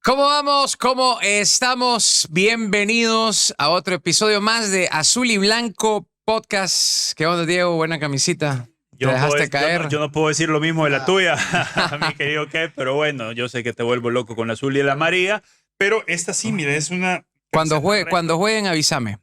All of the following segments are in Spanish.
¿Cómo vamos? ¿Cómo estamos? Bienvenidos a otro episodio más de Azul y Blanco Podcast. ¿Qué onda, Diego? Buena camisita. ¿Te dejaste caer? Yo no puedo decir lo mismo de la tuya, mi querido Kev, pero bueno, yo sé que te vuelvo loco con la azul y la amarilla, pero esta sí, mira, es una... Cuando jueguen, avísame.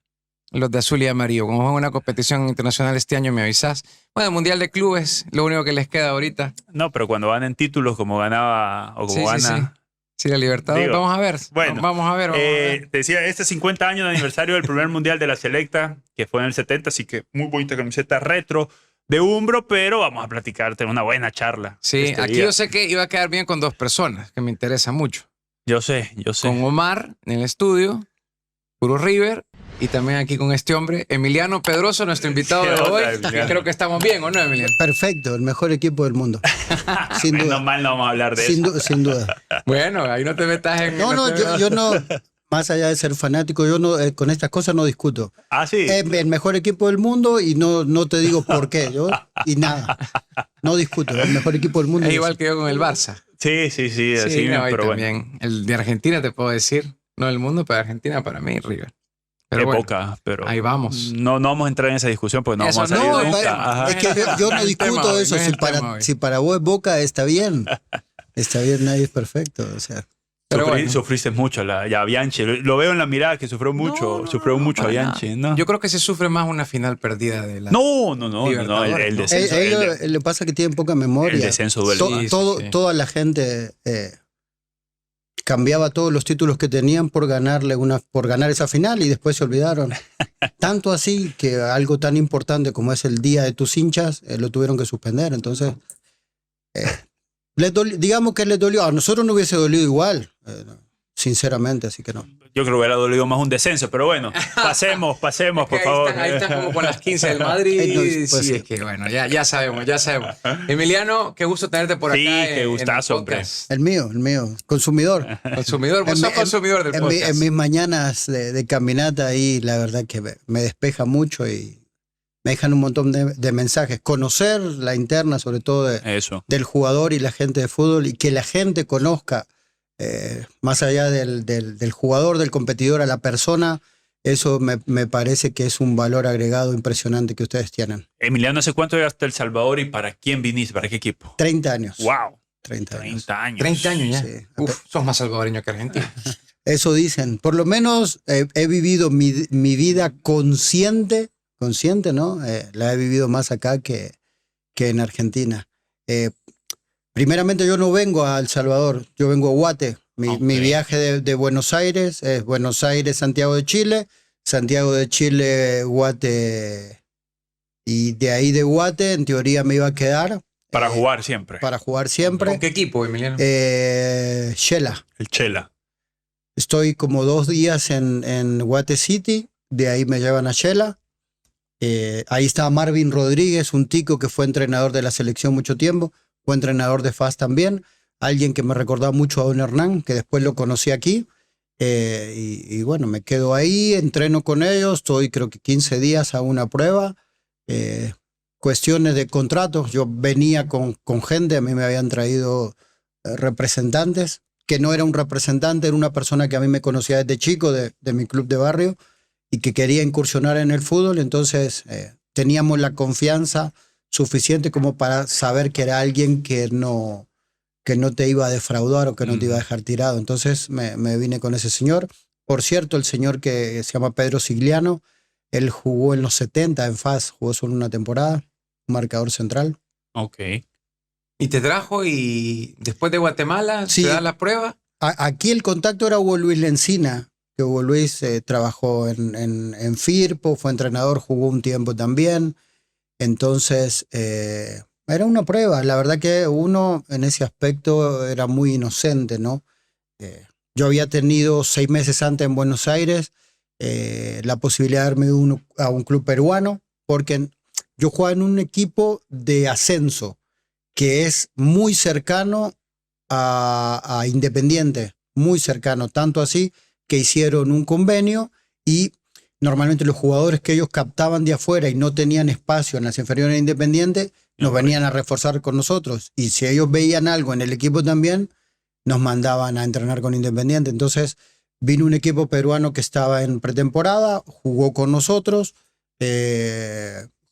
Los de azul y amarillo. Cuando jueguen una competición internacional este año, me avisas. Bueno, el Mundial de Clubes, lo único que les queda ahorita. No, pero cuando van en títulos como ganaba o como gana... Sí, la Libertadores. Digo, vamos a ver. Bueno, vamos a ver. Te decía, este 50 años de aniversario del primer Mundial de la Selecta, que fue en el 70, así que muy bonita camiseta retro de Umbro, pero vamos a platicarte una buena charla. Sí, aquí día. Yo sé que iba a quedar bien con dos personas, que me interesa mucho. Yo sé. Con Omar en el estudio, puro River, y también aquí con este hombre, Emiliano Pedroso, nuestro invitado de hoy. Creo que estamos bien, ¿o no, Emiliano? Perfecto, el mejor equipo del mundo. Sin duda. Menos mal no vamos a hablar de eso. Sin duda. Bueno, ahí no te metas en... Yo no, más allá de ser fanático, yo no con estas cosas no discuto. Ah, sí. Es el mejor equipo del mundo y no te digo por qué. Y nada, no discuto. El mejor equipo del mundo. Es igual que yo con el Barça. Sí, así no, pero también. Bueno. El de Argentina te puedo decir, no del mundo, pero Argentina para mí, River. Pero época, pero ahí vamos. No vamos a entrar en esa discusión porque no vamos a salir nunca. Es que yo no discuto eso. Si para vos es Boca, está bien. Está bien, nadie es perfecto. O sea. Sufriste mucho a Bianchi. Lo veo en la mirada que sufrió mucho. Sufrió mucho a Bianchi, ¿no? Yo creo que se sufre más una final perdida de la... No. El descenso. Le pasa que tiene poca memoria. El descenso duele. Toda la gente cambiaba todos los títulos que tenían por ganar esa final y después se olvidaron. Tanto así que algo tan importante como es el día de tus hinchas lo tuvieron que suspender. Entonces, digamos que les dolió. A nosotros no hubiese dolido igual, sinceramente, así que no. Yo creo que hubiera dolido más un descenso, pero bueno, pasemos, por favor. Ahí están como con las 15 del Madrid. Entonces, sí, es que bueno, ya sabemos. Emiliano, qué gusto tenerte por acá. Sí, qué gustazo, hombre. El mío, consumidor. Vos sos consumidor del podcast. En mis mañanas de caminata ahí, la verdad que me despeja mucho y me dejan un montón de mensajes. Conocer la interna, sobre todo del jugador y la gente de fútbol, y que la gente conozca más allá del jugador, del competidor, a la persona, eso me parece que es un valor agregado impresionante que ustedes tienen. Emiliano, ¿hace cuánto llegaste a El Salvador y para quién viniste? ¿Para qué equipo? 30 años. ¡Wow! 30 años. 30 años ya. Sí. Sos más salvadoreño que argentino. Eso dicen. Por lo menos he vivido mi vida consciente, ¿no? La he vivido más acá que en Argentina. Primeramente yo no vengo a El Salvador, yo vengo a Guate. Mi viaje de Buenos Aires es Buenos Aires, Santiago de Chile, Guate, y de ahí de Guate en teoría me iba a quedar. Para jugar siempre. ¿Con qué equipo, Emiliano? Shela. El Chela. Estoy como 2 días en Guate City, de ahí me llevan a Shela. Ahí estaba Marvin Rodríguez, un tico que fue entrenador de la selección mucho tiempo. Fue entrenador de FAS también, alguien que me recordaba mucho a Don Hernán, que después lo conocí aquí, y bueno, me quedo ahí, entreno con ellos, estoy creo que 15 días a una prueba, cuestiones de contratos, yo venía con gente, a mí me habían traído representantes, que no era un representante, era una persona que a mí me conocía desde chico, de mi club de barrio, y que quería incursionar en el fútbol, entonces teníamos la confianza suficiente como para saber que era alguien que no te iba a defraudar o que no te iba a dejar tirado. Entonces me vine con ese señor. Por cierto, el señor que se llama Pedro Sigliano, él jugó en los 70 en FAS, jugó solo una temporada, un marcador central. Ok. ¿Y te trajo y después de Guatemala sí, te da la prueba? Aquí el contacto era Hugo Luis Lencina, que Hugo Luis trabajó en Firpo, fue entrenador, jugó un tiempo también. Entonces, era una prueba. La verdad que uno en ese aspecto era muy inocente, ¿no? Yo había tenido 6 meses antes en Buenos Aires la posibilidad de darme a un club peruano, porque yo jugaba en un equipo de ascenso que es muy cercano a Independiente, muy cercano, tanto así que hicieron un convenio y normalmente los jugadores que ellos captaban de afuera y no tenían espacio en las inferiores de Independiente, nos venían a reforzar con nosotros. Y si ellos veían algo en el equipo también, nos mandaban a entrenar con Independiente. Entonces vino un equipo peruano que estaba en pretemporada, jugó con nosotros,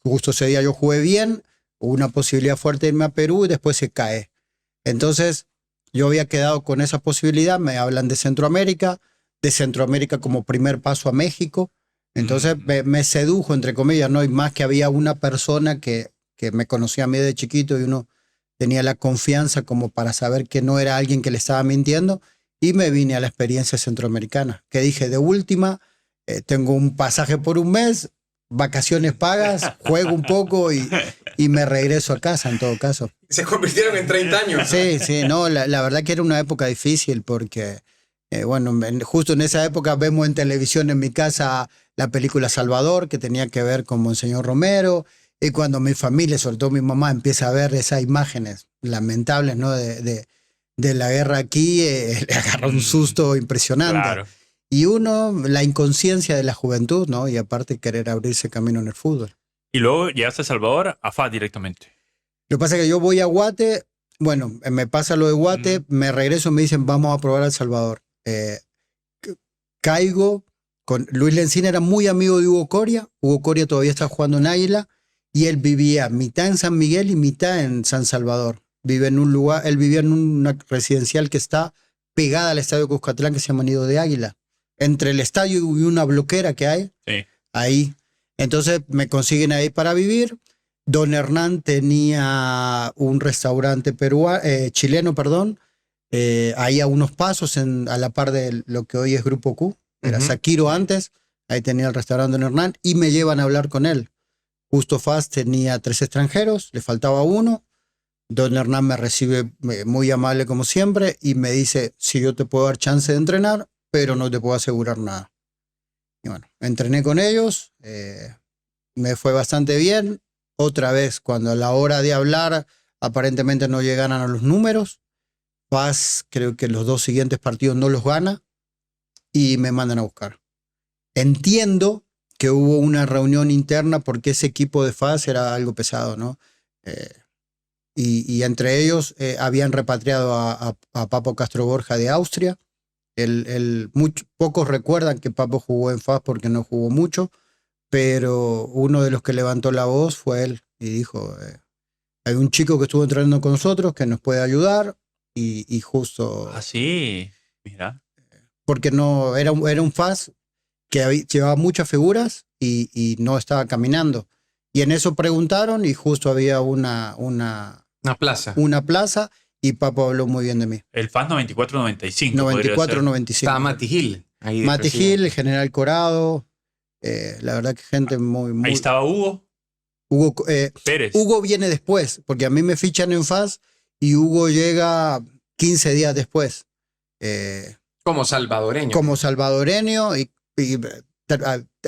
justo ese día yo jugué bien, hubo una posibilidad fuerte de irme a Perú y después se cae. Entonces yo había quedado con esa posibilidad, me hablan de Centroamérica como primer paso a México. Entonces me sedujo, entre comillas, ¿no? Y más que había una persona que me conocía a mí de chiquito y uno tenía la confianza como para saber que no era alguien que le estaba mintiendo, y me vine a la experiencia centroamericana, que dije, de última, tengo un pasaje por un mes, vacaciones pagas, juego un poco y me regreso a casa, en todo caso. Se convirtieron en 30 años. Sí, no, la verdad que era una época difícil porque, bueno, justo en esa época vemos en televisión en mi casa la película Salvador, que tenía que ver con Monseñor Romero, y cuando mi familia, sobre todo mi mamá, empieza a ver esas imágenes lamentables, ¿no? de la guerra aquí, le agarra un susto impresionante. Claro. Y uno, la inconsciencia de la juventud, ¿no? Y aparte querer abrirse camino en el fútbol. Y luego llegaste a Salvador, a FAS directamente. Lo que pasa es que yo voy a Guate, bueno, me pasa lo de Guate, me regreso, me dicen, vamos a probar a El Salvador. Caigo con Luis Lencina, era muy amigo de Hugo Coria. Hugo Coria todavía está jugando en Águila y él vivía mitad en San Miguel y mitad en San Salvador. Vive en un lugar, él vivía en una residencial que está pegada al estadio Cuscatlán, que se llama Nido de Águila. Entre el estadio y una bloquera que hay, Sí. ahí. Entonces me consiguen ahí para vivir. Don Hernán tenía un restaurante chileno, ahí a unos pasos, a la par de lo que hoy es Grupo Q. Era Saquiro antes, ahí tenía el restaurante Don Hernán, y me llevan a hablar con él. Justo FAS tenía 3 extranjeros, le faltaba uno. Don Hernán me recibe muy amable como siempre y me dice, si yo te puedo dar chance de entrenar, pero no te puedo asegurar nada. Y bueno, entrené con ellos, me fue bastante bien. Otra vez, cuando a la hora de hablar aparentemente no llegaran a los números, FAS creo que los 2 siguientes partidos no los gana y me mandan a buscar. Entiendo que hubo una reunión interna porque ese equipo de FAS era algo pesado, ¿no? Y entre ellos habían repatriado a Papo Castro Borja de Austria. Pocos recuerdan que Papo jugó en FAS porque no jugó mucho, pero uno de los que levantó la voz fue él y dijo, hay un chico que estuvo entrenando con nosotros que nos puede ayudar, y justo... Ah, sí, mira. Porque no, era un FAS que llevaba muchas figuras y no estaba caminando. Y en eso preguntaron y justo había una plaza. Una plaza, y Papo habló muy bien de mí. El FAS 94-95. 94-95. Estaba Mati Gil. Mati Gil, el general Corado. La verdad que gente muy... Ahí estaba Hugo. Pérez. Hugo viene después, porque a mí me fichan en FAS y Hugo llega 15 días después. Como salvadoreño. Como salvadoreño y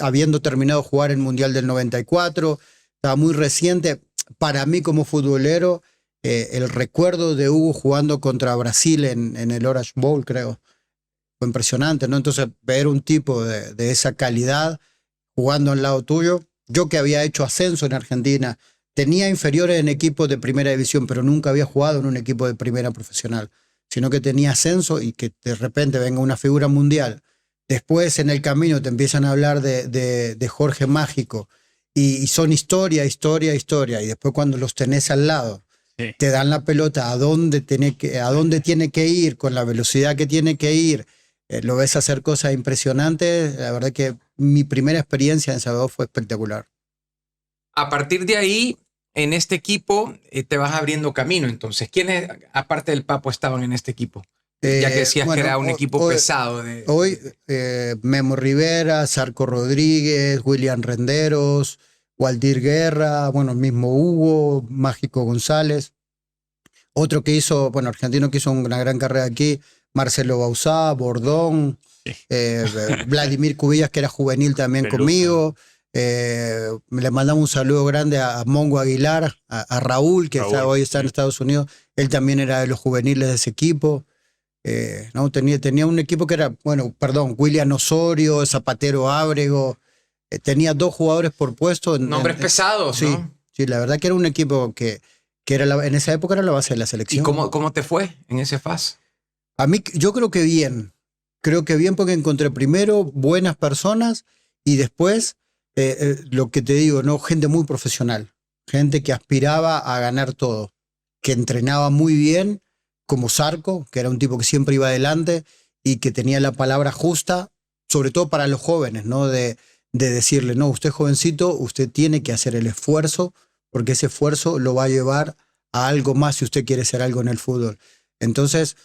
habiendo terminado de jugar el Mundial del 94. Estaba muy reciente. Para mí como futbolero, el recuerdo de Hugo jugando contra Brasil en el Orange Bowl, creo, fue impresionante, ¿no? Entonces, ver un tipo de esa calidad jugando al lado tuyo. Yo que había hecho ascenso en Argentina, tenía inferiores en equipos de primera división, pero nunca había jugado en un equipo de primera profesional, sino que tenía ascenso y que de repente venga una figura mundial. Después en el camino te empiezan a hablar de Jorge Mágico y son historia. Y después cuando los tenés al lado, sí, te dan la pelota a dónde tiene que ir, con la velocidad que tiene que ir. Lo ves hacer cosas impresionantes. La verdad que mi primera experiencia en Salvador fue espectacular. A partir de ahí, en este equipo, te vas abriendo camino. Entonces, ¿quiénes, aparte del Papo, estaban en este equipo? Ya que decías que era un equipo pesado. Hoy, Memo Rivera, Sarco Rodríguez, William Renderos, Waldir Guerra, bueno, el mismo Hugo, Mágico González. Otro que hizo, bueno, argentino que hizo una gran carrera aquí, Marcelo Bauzá, Bordón, sí. Vladimir Cubillas, que era juvenil también Pelusa. conmigo. Le mandamos un saludo grande a Mongo Aguilar, a Raúl, que hoy está en Estados Unidos. Él también era de los juveniles de ese equipo. No, tenía un equipo que era, William Osorio, Zapatero Ábrego. Tenía 2 jugadores por puesto. Nombres pesados, sí, ¿no? Sí, la verdad que era un equipo que era en esa época era la base de la selección. ¿Y cómo te fue en ese FAS? A mí, yo creo que bien. Creo que bien porque encontré primero buenas personas y después, lo que te digo, ¿no? Gente muy profesional. Gente que aspiraba a ganar todo. Que entrenaba muy bien, como Zarco, que era un tipo que siempre iba adelante y que tenía la palabra justa, sobre todo para los jóvenes, ¿no? De decirle, no, usted jovencito, usted tiene que hacer el esfuerzo, porque ese esfuerzo lo va a llevar a algo más si usted quiere ser algo en el fútbol. Entonces,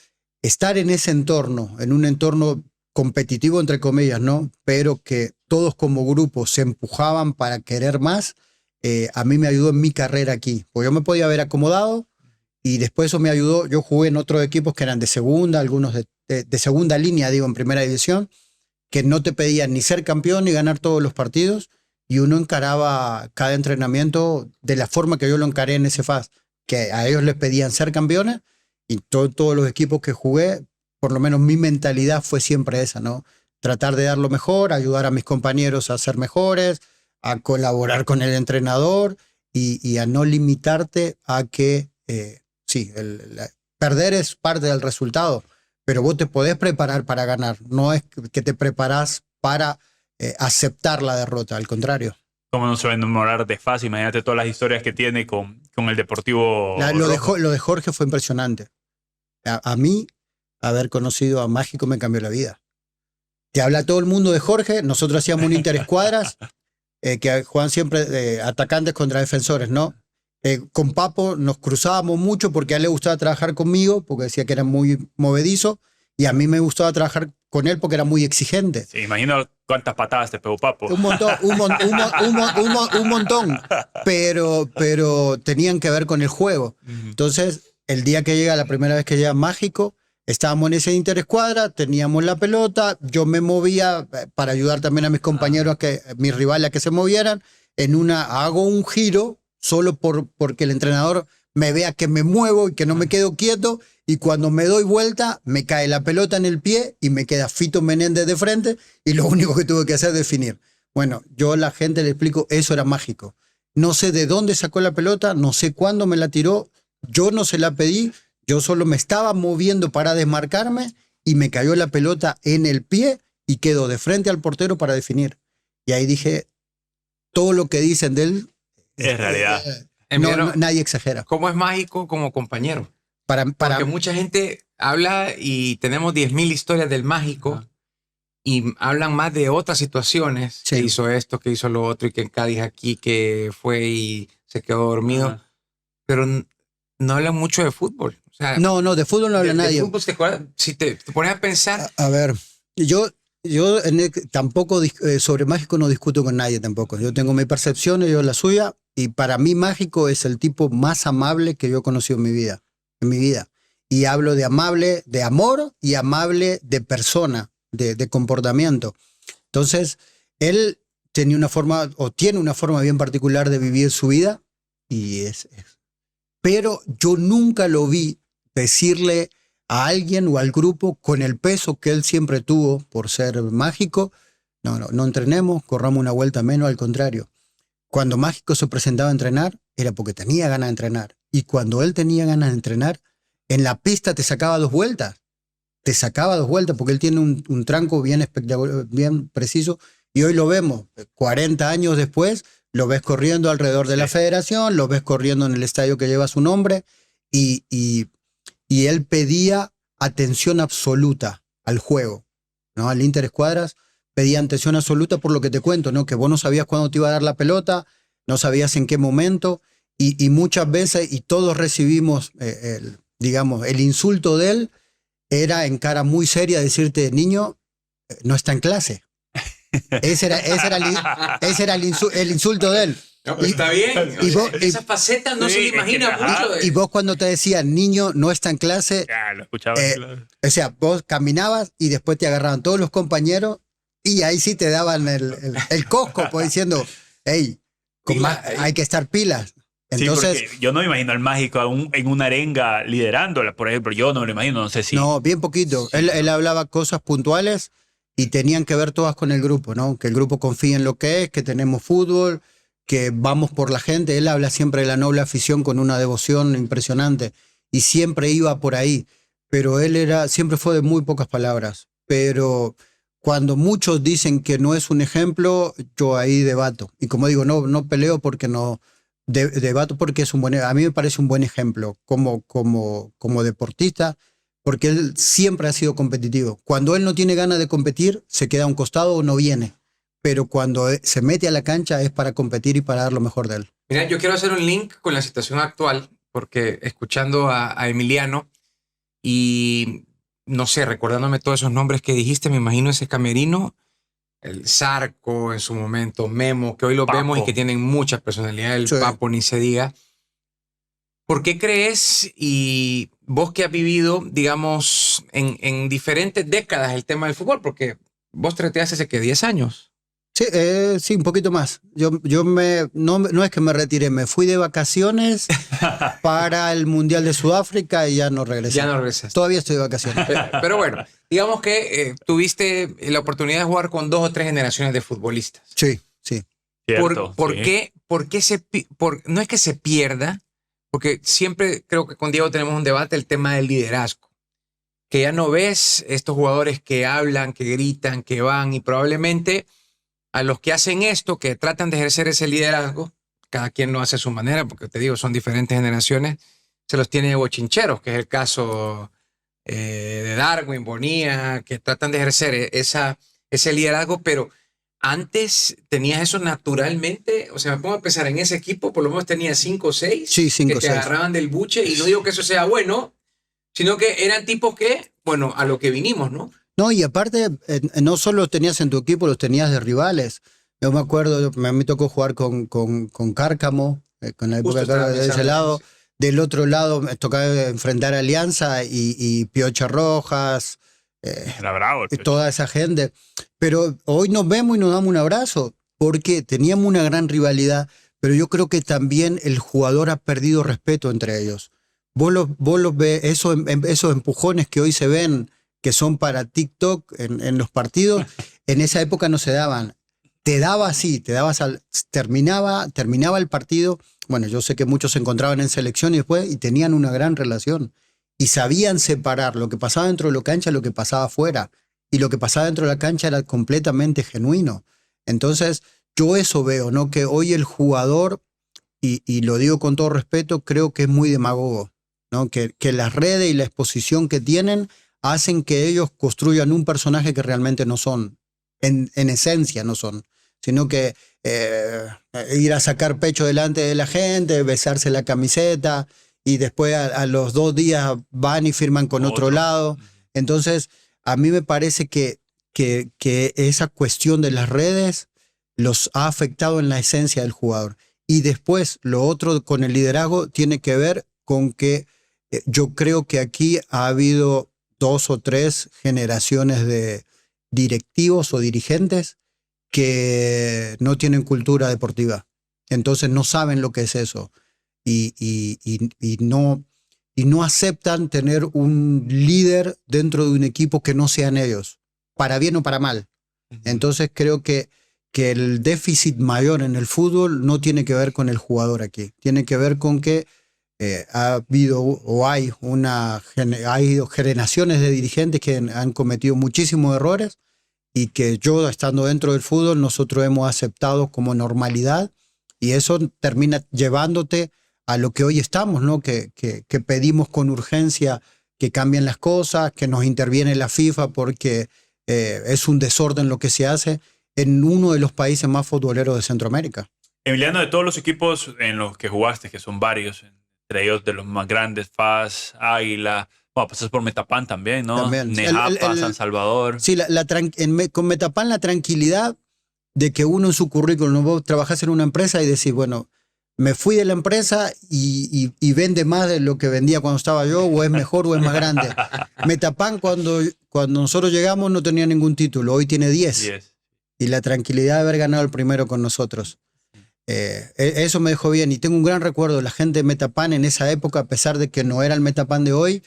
estar en ese entorno, en un entorno competitivo, entre comillas, ¿no? Pero que todos como grupo se empujaban para querer más, a mí me ayudó en mi carrera aquí. Porque yo me podía haber acomodado y después eso me ayudó. Yo jugué en otros equipos que eran de segunda, algunos de segunda línea, digo, en primera división, que no te pedían ni ser campeón ni ganar todos los partidos, y uno encaraba cada entrenamiento de la forma que yo lo encaré en ese FAS, que a ellos les pedían ser campeones, y todos los equipos que jugué, por lo menos mi mentalidad fue siempre esa, ¿no? Tratar de dar lo mejor, ayudar a mis compañeros a ser mejores, a colaborar con el entrenador y a no limitarte a que, sí, perder es parte del resultado, pero vos te podés preparar para ganar, no es que te preparás para aceptar la derrota, al contrario. ¿Cómo no se va a enamorar de FAS? Imagínate todas las historias que tiene con el Deportivo Lo de Jorge fue impresionante. A mí, haber conocido a Mágico me cambió la vida. Te habla todo el mundo de Jorge, nosotros hacíamos un interescuadras, que juegan siempre atacantes contra defensores, ¿no? Con Papo nos cruzábamos mucho porque a él le gustaba trabajar conmigo, porque decía que era muy movedizo, y a mí me gustaba trabajar con él porque era muy exigente. Sí, imagino cuántas patadas te pegó Papo. Un montón, pero tenían que ver con el juego. Entonces, el día que llega, la primera vez que llega Mágico, estábamos en ese interescuadra, teníamos la pelota, yo me movía para ayudar también a mis compañeros, mis rivales a que se movieran, hago un giro, solo porque el entrenador me vea que me muevo y que no me quedo quieto, y cuando me doy vuelta me cae la pelota en el pie y me queda Fito Menéndez de frente, y lo único que tuve que hacer es definir. Bueno, yo a la gente le explico, eso era Mágico. No sé de dónde sacó la pelota, no sé cuándo me la tiró, yo no se la pedí, yo solo me estaba moviendo para desmarcarme y me cayó la pelota en el pie y quedó de frente al portero para definir. Y ahí dije, todo lo que dicen de él es realidad. Nadie exagera. ¿Cómo es Mágico como compañero? Porque mucha gente habla y tenemos 10.000 historias del Mágico y hablan más de otras situaciones. Sí. Que hizo esto, que hizo lo otro, y que en Cádiz aquí, que fue y se quedó dormido. Pero no hablan mucho de fútbol. O sea, no, de fútbol no habla nadie. De fútbol, si te pones a pensar... A ver, yo tampoco sobre Mágico no discuto con nadie tampoco. Yo tengo mi percepción, yo la suya, y para mí Mágico es el tipo más amable que yo he conocido en mi vida. Y hablo de amable, de amor, y amable de persona, de comportamiento. Entonces, él tiene una forma bien particular de vivir su vida, y pero yo nunca lo vi decirle a alguien o al grupo, con el peso que él siempre tuvo por ser Mágico, no entrenemos, corramos una vuelta menos, al contrario. Cuando Mágico se presentaba a entrenar, era porque tenía ganas de entrenar. Y cuando él tenía ganas de entrenar, en la pista te sacaba 2 vueltas. Te sacaba 2 vueltas porque él tiene un tranco bien espectacular, bien preciso. Y hoy lo vemos, 40 años después, lo ves corriendo alrededor de la federación, lo ves corriendo en el estadio que lleva su nombre, y él pedía atención absoluta al juego, ¿no? Al interescuadras pedía atención absoluta por lo que te cuento, ¿no? Que vos no sabías cuándo te iba a dar la pelota, no sabías en qué momento, y muchas veces, y todos recibimos, el insulto de él, era en cara muy seria decirte, niño, no está en clase. Ese era el insulto de él. No, pues está bien. Esa faceta no se le imagina mucho. Y vos cuando te decían, niño, no está en clase, ya, lo escuchaba, claro. O sea, vos caminabas y después te agarraban todos los compañeros y ahí sí te daban el cosco, pues, diciendo, hey, hay que estar pilas. Entonces, sí, yo no me imagino al Mágico en una arenga liderándola, por ejemplo. Yo no me lo imagino, no sé si... No, bien poquito. Sí. Él hablaba cosas puntuales y tenían que ver todas con el grupo, ¿no? Que el grupo confía en lo que es, que tenemos fútbol, que vamos por la gente. Él habla siempre de la noble afición con una devoción impresionante y siempre iba por ahí. pero él siempre fue de muy pocas palabras. Pero cuando muchos dicen que no es un ejemplo, yo ahí debato. Y como digo, no peleo porque no... debato porque a mí me parece un buen ejemplo como deportista, porque él siempre ha sido competitivo. Cuando él no tiene ganas de competir, se queda a un costado o no viene. Pero cuando se mete a la cancha es para competir y para dar lo mejor de él. Mira, yo quiero hacer un link con la situación actual, porque escuchando a Emiliano y, no sé, recordándome todos esos nombres que dijiste, me imagino ese camerino, el Zarco en su momento, Memo, que hoy lo vemos y que tienen mucha personalidad, el Papo ni se diga. ¿Por qué crees, y vos que has vivido, digamos, en diferentes décadas el tema del fútbol? Porque vos te retiraste hace, ¿qué? 10 años. Sí, un poquito más. No es que me retiré, me fui de vacaciones para el Mundial de Sudáfrica y ya no regresé. Ya no regresaste. Todavía estoy de vacaciones. Pero bueno, digamos que tuviste la oportunidad de jugar con 2 o 3 generaciones de futbolistas. Sí. Cierto, ¿Por qué no es que se pierda? Porque siempre creo que con Diego tenemos un debate, el tema del liderazgo. Que ya no ves estos jugadores que hablan, que gritan, que van, y probablemente a los que hacen esto, que tratan de ejercer ese liderazgo, cada quien lo hace a su manera, porque te digo, son diferentes generaciones, se los tiene de bochincheros, que es el caso de Darwin, Bonilla, que tratan de ejercer ese liderazgo, pero antes tenías eso naturalmente. O sea, me pongo a pensar en ese equipo, por lo menos tenía 5 o 6 que te agarraban del buche, y no digo que eso sea bueno, sino que eran tipos que, bueno, a lo que vinimos, ¿no? No, y aparte, no solo los tenías en tu equipo, los tenías de rivales. Yo me acuerdo, me tocó jugar con Cárcamo, con la época de ese lado. Del otro lado me tocaba enfrentar a Alianza y Piocha Rojas, era bravo toda esa gente. Pero hoy nos vemos y nos damos un abrazo, porque teníamos una gran rivalidad, pero yo creo que también el jugador ha perdido respeto entre ellos. Vos los ves, esos empujones que hoy se ven, que son para TikTok en los partidos, en esa época no se daban. Te daba así, terminaba el partido. Bueno, yo sé que muchos se encontraban en selección y tenían una gran relación. Y sabían separar lo que pasaba dentro de la cancha, lo que pasaba afuera. Y lo que pasaba dentro de la cancha era completamente genuino. Entonces, yo eso veo, ¿no? Que hoy el jugador, y lo digo con todo respeto, creo que es muy demagogo, ¿no? Que las redes y la exposición que tienen hacen que ellos construyan un personaje que realmente no son, en esencia no son, sino que ir a sacar pecho delante de la gente, besarse la camiseta, y después a los 2 días van y firman con otro lado. Entonces, a mí me parece que esa cuestión de las redes los ha afectado en la esencia del jugador. Y después, lo otro con el liderazgo tiene que ver con que yo creo que aquí ha habido 2 o 3 generaciones de directivos o dirigentes que no tienen cultura deportiva. Entonces no saben lo que es eso. Y no aceptan tener un líder dentro de un equipo que no sean ellos, para bien o para mal. Entonces creo que el déficit mayor en el fútbol no tiene que ver con el jugador aquí, tiene que ver con que ha habido o hay generaciones de dirigentes que han cometido muchísimos errores, y que yo, estando dentro del fútbol, nosotros hemos aceptado como normalidad, y eso termina llevándote a lo que hoy estamos, ¿no? Que pedimos con urgencia que cambien las cosas, que nos interviene la FIFA porque es un desorden lo que se hace en uno de los países más futboleros de Centroamérica. Emiliano, de todos los equipos en los que jugaste, que son varios, entre ellos de los más grandes, FAS, Águila, bueno, pasas por Metapan también, ¿no? También. Nejapa, San Salvador. Sí, con Metapan la tranquilidad de que uno en su currículum, vos trabajás en una empresa y decís, bueno, me fui de la empresa y vende más de lo que vendía cuando estaba yo, o es mejor o es más grande. Metapan, cuando nosotros llegamos, no tenía ningún título, hoy tiene 10. Y la tranquilidad de haber ganado el primero con nosotros. Eso me dejó bien, y tengo un gran recuerdo. La gente de Metapan en esa época, a pesar de que no era el Metapan de hoy,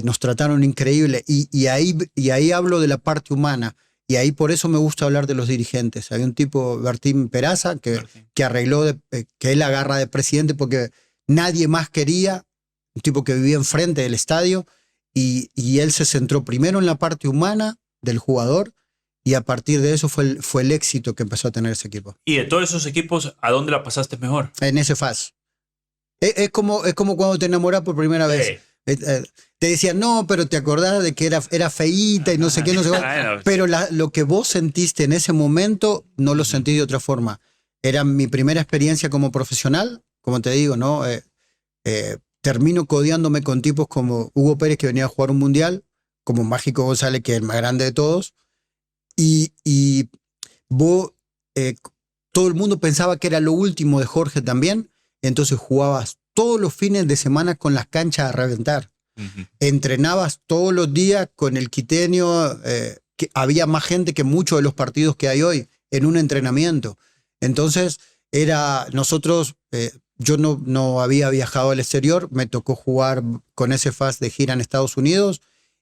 nos trataron increíble. Y ahí hablo de la parte humana. Y ahí por eso me gusta hablar de los dirigentes. Hay un tipo, Bertín Peraza, que arregló, que él agarra de presidente porque nadie más quería, un tipo que vivía enfrente del estadio, y él se centró primero en la parte humana del jugador y a partir de eso fue el éxito que empezó a tener ese equipo. ¿Y de todos esos equipos, a dónde la pasaste mejor? En ese FAS. Es como cuando te enamoras por primera vez. Te decían, no, pero te acordás de que era feíta y no sé qué, no sé qué. Pero lo que vos sentiste en ese momento no lo sentí de otra forma. Era mi primera experiencia como profesional, como te digo, ¿no? Termino codeándome con tipos como Hugo Pérez, que venía a jugar un mundial, como Mágico González, que es el más grande de todos, y vos, todo el mundo pensaba que era lo último de Jorge también, entonces jugabas todos los fines de semana con las canchas a reventar. Entrenabas todos los días con el quiteño, que había más gente que muchos de los partidos que hay hoy en un entrenamiento. Entonces, nosotros, yo no había viajado al exterior, me tocó jugar con ese FAS de gira en Estados Unidos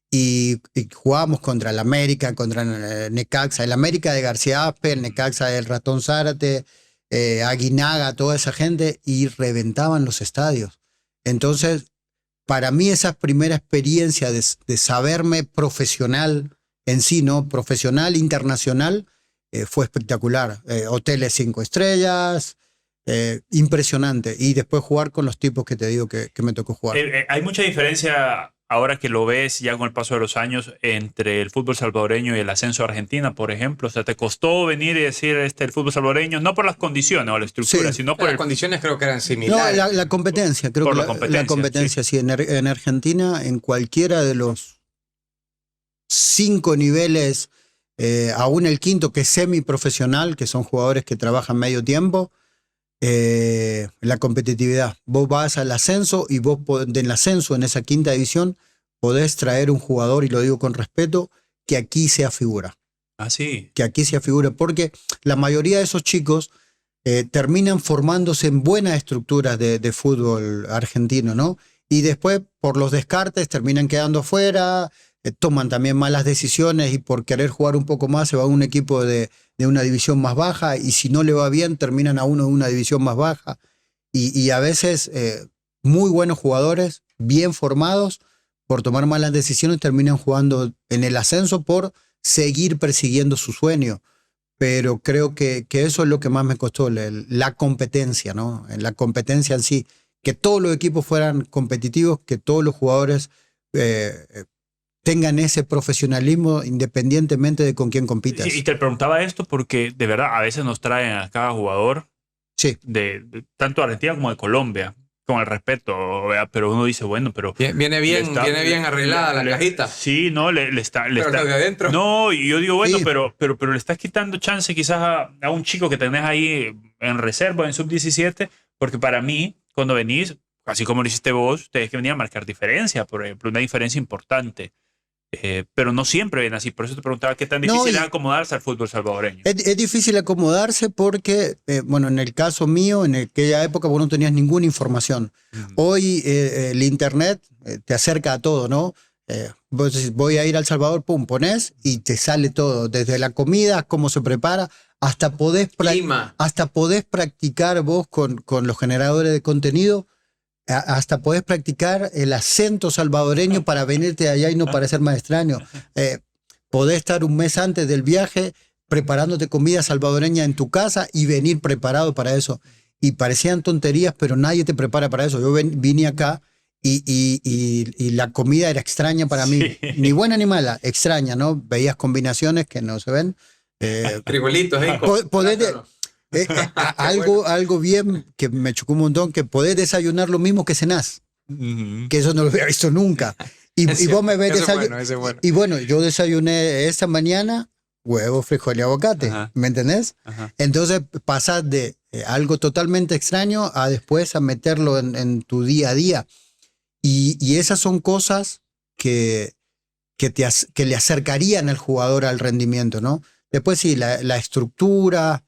y jugábamos contra el América, contra Necaxa, el América de García Aspe, el Necaxa del Ratón Zárate, Aguinaga, toda esa gente, y reventaban los estadios. Entonces, para mí esa primera experiencia de saberme profesional en sí, ¿no? Profesional, internacional, fue espectacular. Hoteles 5 estrellas, impresionante. Y después jugar con los tipos que te digo que me tocó jugar. Hay mucha diferencia, ahora que lo ves ya con el paso de los años, entre el fútbol salvadoreño y el ascenso a Argentina, por ejemplo. O sea, ¿te costó venir y decir el fútbol salvadoreño, no por las condiciones o la estructura, sí, sino por las condiciones creo que eran similares? No, la competencia, creo que la competencia, sí. En Argentina, en cualquiera de los 5 niveles, aún el quinto, que es semiprofesional, que son jugadores que trabajan medio tiempo, la competitividad. Vos vas al ascenso y vos del ascenso en esa quinta división podés traer un jugador, y lo digo con respeto, que aquí sea figura. Ah, sí. Que aquí sea figura, porque la mayoría de esos chicos terminan formándose en buenas estructuras de fútbol argentino, ¿no? Y después, por los descartes, terminan quedando afuera, toman también malas decisiones y por querer jugar un poco más se va a un equipo de una división más baja, y si no le va bien terminan a uno de una división más baja, y a veces muy buenos jugadores, bien formados, por tomar malas decisiones terminan jugando en el ascenso por seguir persiguiendo su sueño. Pero creo que eso es lo que más me costó, la competencia, ¿no? La competencia en sí, que todos los equipos fueran competitivos, que todos los jugadores tengan ese profesionalismo independientemente de con quién compitas. Sí, y te preguntaba esto porque de verdad a veces nos traen a cada jugador, sí, de tanto de Argentina como de Colombia, con el respeto, ¿verdad? Pero uno dice, bueno, pero viene bien arreglada la cajita. Sí, no, le está de adentro. No, y yo digo, bueno, sí, pero le estás quitando chance quizás a un chico que tenés ahí en reserva, en sub-17, porque para mí, cuando venís, así como lo hiciste vos, tenés que venir a marcar diferencia, por ejemplo, una diferencia importante. Pero no siempre ven así, por eso te preguntaba qué tan difícil es acomodarse al fútbol salvadoreño. Es difícil acomodarse porque, bueno, en el caso mío, en aquella época vos no tenías ninguna información. Hoy el internet te acerca a todo, ¿no? Vos decís, voy a ir a El Salvador, pum, ponés y te sale todo, desde la comida, cómo se prepara, hasta podés practicar vos con los generadores de contenido. Hasta podés practicar el acento salvadoreño para venirte de allá y no parecer más extraño. Podés estar un mes antes del viaje preparándote comida salvadoreña en tu casa y venir preparado para eso. Y parecían tonterías, pero nadie te prepara para eso. Yo vine acá y la comida era extraña para mí. Sí. Ni buena ni mala, extraña, ¿no? Veías combinaciones que no se ven. Frijolitos, algo bien que me chocó un montón, que podés desayunar lo mismo que cenás, que eso no lo había visto nunca, y vos me ves desayunar, bueno. Y bueno, yo desayuné esta mañana huevo, frijol y aguacate. Ajá. ¿Me entendés? Ajá. Entonces pasas de algo totalmente extraño a después a meterlo en tu día a día, y esas son cosas que le acercarían al jugador al rendimiento, ¿no? Después sí, la estructura,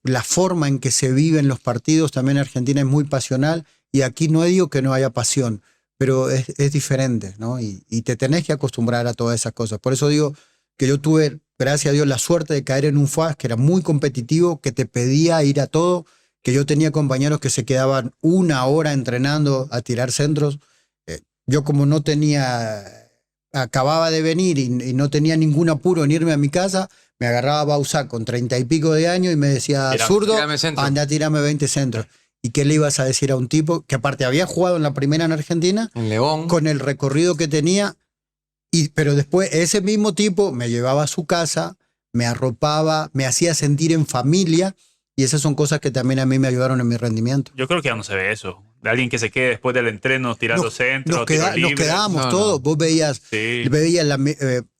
la forma en que se viven los partidos, también en Argentina es muy pasional, y aquí no digo que no haya pasión, pero es diferente, ¿no? Y te tenés que acostumbrar a todas esas cosas. Por eso digo que yo tuve, gracias a Dios, la suerte de caer en un FAS que era muy competitivo, que te pedía ir a todo, que yo tenía compañeros que se quedaban 1 hora entrenando a tirar centros. yo como no tenía, acababa de venir y no tenía ningún apuro en irme a mi casa, me agarraba a Bausá con 30 y pico de años y me decía, zurdo, anda a tirarme 20 centros. ¿Y qué le ibas a decir a un tipo que aparte había jugado en la primera en Argentina? En León. Con el recorrido que tenía. Pero después ese mismo tipo me llevaba a su casa, me arropaba, me hacía sentir en familia. Y esas son cosas que también a mí me ayudaron en mi rendimiento. Yo creo que ya no se ve eso. De alguien que se quede después del entreno tirando centros, nos quedábamos todos. Vos veías,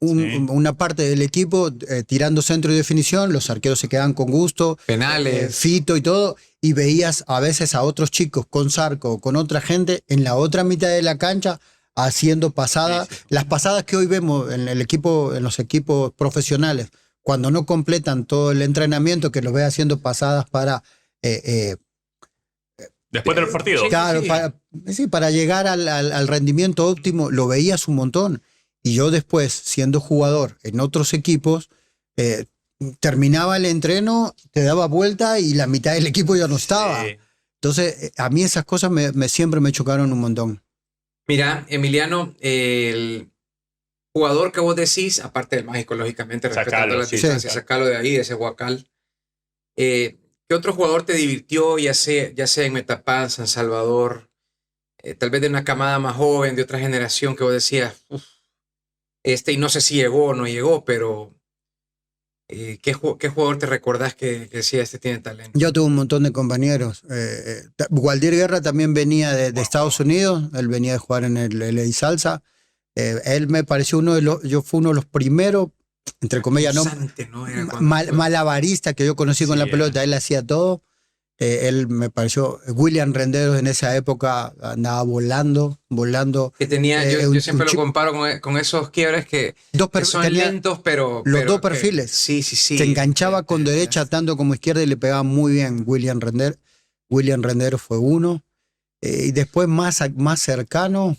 una parte del equipo tirando centro y definición, los arqueros se quedaban con gusto. Penales. Fito y todo. Y veías a veces a otros chicos con Zarco, con otra gente, en la otra mitad de la cancha, haciendo pasadas. Sí. Las pasadas que hoy vemos en el equipo, en los equipos profesionales, cuando no completan todo el entrenamiento, que los ve haciendo pasadas para... después del partido. Claro, para llegar al rendimiento óptimo, lo veías un montón. Y yo después, siendo jugador en otros equipos, terminaba el entreno, te daba vuelta y la mitad del equipo ya no estaba. Sí. Entonces, a mí esas cosas siempre me chocaron un montón. Mira, Emiliano, el jugador que vos decís, aparte del mágico, lógicamente, respetando las distancias, sacalo de ahí, de ese huacal. ¿Qué otro jugador te divirtió, ya sea en Metapán, San Salvador, tal vez de una camada más joven, de otra generación que vos decías, y no sé si llegó o no llegó, pero ¿qué jugador te recordás que decía, este tiene talento? Yo tuve un montón de compañeros. Waldir Guerra también venía de Estados Unidos, él venía de jugar en el LA Salsa. Él me pareció yo fui uno de los primeros, entre comillas, malabarista que yo conocí con la pelota. Él hacía todo. Él me pareció, William Renderos en esa época andaba volando. Que tenía, yo siempre lo comparo con esos quiebres que son lentos, pero... Los dos perfiles. Sí. Se enganchaba con derecha tanto como izquierda y le pegaba muy bien William Renderos. William Renderos fue uno. Y después más cercano...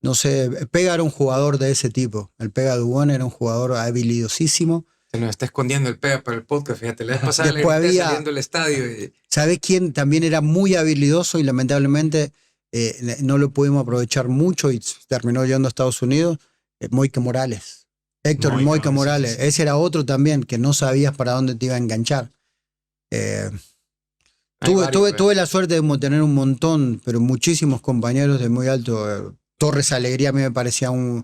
No sé, Pega era un jugador de ese tipo. El Pega Dubón era un jugador habilidosísimo. Se nos está escondiendo el Pega para el podcast, fíjate. La vez pasada le saliendo el estadio. ¿Sabes quién también era muy habilidoso y lamentablemente no lo pudimos aprovechar mucho y terminó yendo a Estados Unidos? Moica Morales. Héctor Moica Morales. Sí. Ese era otro también que no sabías para dónde te iba a enganchar. Tuve la suerte de tener un montón, pero muchísimos compañeros de muy alto... Torres Alegría a mí me parecía un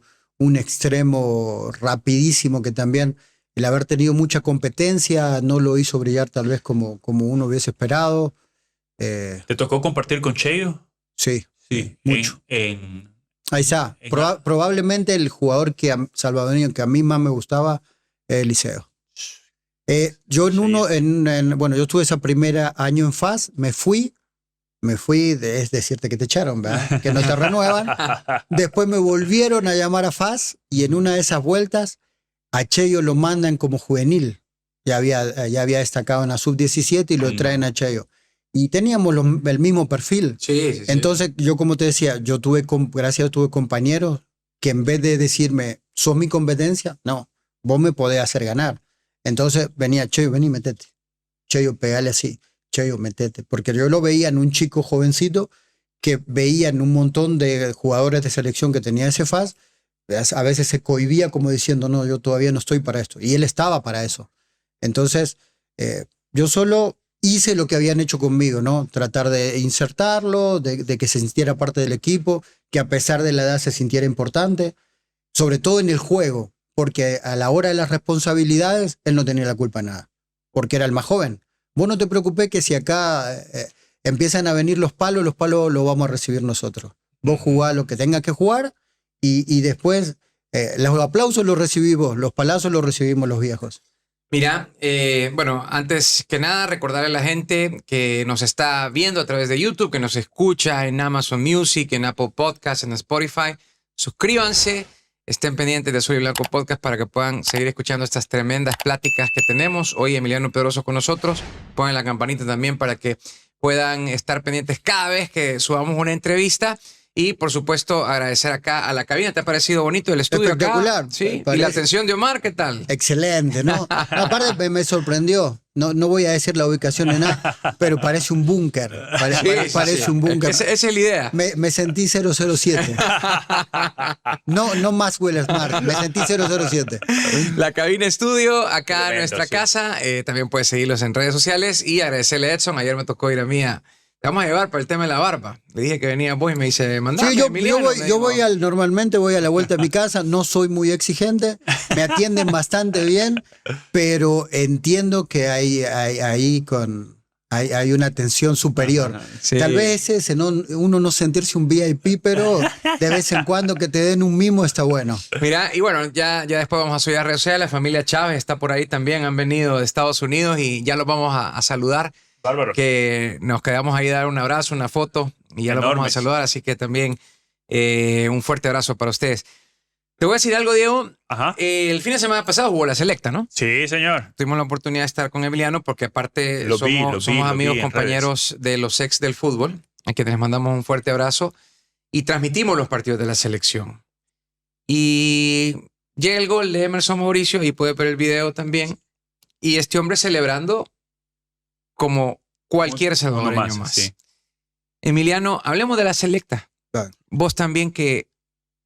extremo rapidísimo que también el haber tenido mucha competencia no lo hizo brillar tal vez como uno hubiese esperado. ¿Te tocó compartir con Cheyo? Sí, mucho. Ahí está. Probablemente el jugador salvadoreño que a mí más me gustaba es Eliseo. Yo yo estuve ese primer año en FAS, me fui, es decirte que te echaron, ¿verdad? Que no te renuevan. Después me volvieron a llamar a FAS y en una de esas vueltas a Cheyo lo mandan como juvenil. Ya había destacado en la sub-17 y lo traen a Cheyo. Y teníamos el mismo perfil. Sí. Entonces, yo como te decía, gracias a Dios tuve compañeros que en vez de decirme, ¿sos mi competencia? No, vos me podés hacer ganar. Entonces venía Cheyo, vení, metete. Cheyo, pegale así. Cheyo, metete. Porque yo lo veía en un chico jovencito que veía en un montón de jugadores de selección que tenía ese FAS. A veces se cohibía como diciendo, no, yo todavía no estoy para esto. Y él estaba para eso. Entonces, yo solo hice lo que habían hecho conmigo, ¿no? Tratar de insertarlo, de que se sintiera parte del equipo, que a pesar de la edad se sintiera importante, sobre todo en el juego, porque a la hora de las responsabilidades, él no tenía la culpa de nada, porque era el más joven. Vos no te preocupes que si acá empiezan a venir los palos los vamos a recibir nosotros. Vos jugás lo que tengas que jugar y después los aplausos los recibís vos, los palazos los recibimos los viejos. Mira, antes que nada, recordarle a la gente que nos está viendo a través de YouTube, que nos escucha en Amazon Music, en Apple Podcasts, en Spotify. Suscríbanse, estén pendientes de Azul y Blanco Podcast para que puedan seguir escuchando estas tremendas pláticas que tenemos. Hoy Emiliano Pedroso con nosotros. Pongan la campanita también para que puedan estar pendientes cada vez que subamos una entrevista. Y, por supuesto, agradecer acá a la cabina. ¿Te ha parecido bonito el estudio espectacular, acá? Sí. ¿Y la atención de Omar qué tal? Excelente, ¿no? Aparte me sorprendió. no voy a decir la ubicación de nada, pero parece un búnker. Parece un búnker. Esa es la idea. Me sentí 007. No Maxwell Smart, me sentí 007. La cabina estudio, acá en Tremendo, nuestra sí. casa. También puedes seguirlos en redes sociales y agradecerle a Edson. Ayer me tocó ir a mí te vamos a llevar para el tema de la barba. Le dije que venía vos y me dice, mandame, Sí, Emiliano. normalmente voy a la vuelta a mi casa, no soy muy exigente, me atienden bastante bien, pero entiendo que hay una atención superior. Sí. Tal vez uno no sentirse un VIP, pero de vez en cuando que te den un mimo está bueno. Mira, y bueno, ya después vamos a subir a redes sociales. La familia Chávez está por ahí también. Han venido de Estados Unidos y ya los vamos a saludar. Bárbaro. Que nos quedamos ahí a dar un abrazo, una foto y ya los vamos a saludar. Así que también un fuerte abrazo para ustedes. Te voy a decir algo, Diego. Ajá. El fin de semana pasado jugó la selecta, ¿no? Sí, señor. Tuvimos la oportunidad de estar con Emiliano porque aparte somos amigos, compañeros de los ex del fútbol, a quienes les mandamos un fuerte abrazo y transmitimos los partidos de la selección. Y llega el gol de Emerson Mauricio y puede ver el video también. Y este hombre celebrando como cualquier salvadoreño más. Sí. Emiliano, hablemos de la selecta. Claro. Vos también que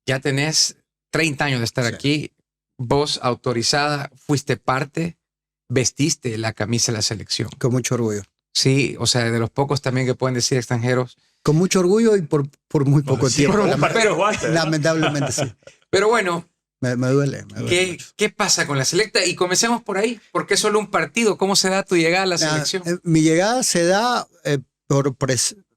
ya tenés 30 años de estar aquí, vos autorizada, fuiste parte, vestiste la camisa de la selección. Con mucho orgullo. Sí, o sea, de los pocos también que pueden decir extranjeros. Con mucho orgullo y por muy Sí, tiempo. pero Lamentablemente sí. Pero bueno, Me duele. ¿qué pasa con la selecta? Y comencemos por ahí. ¿Por qué solo un partido? ¿Cómo se da tu llegada a la selección? Mi llegada se da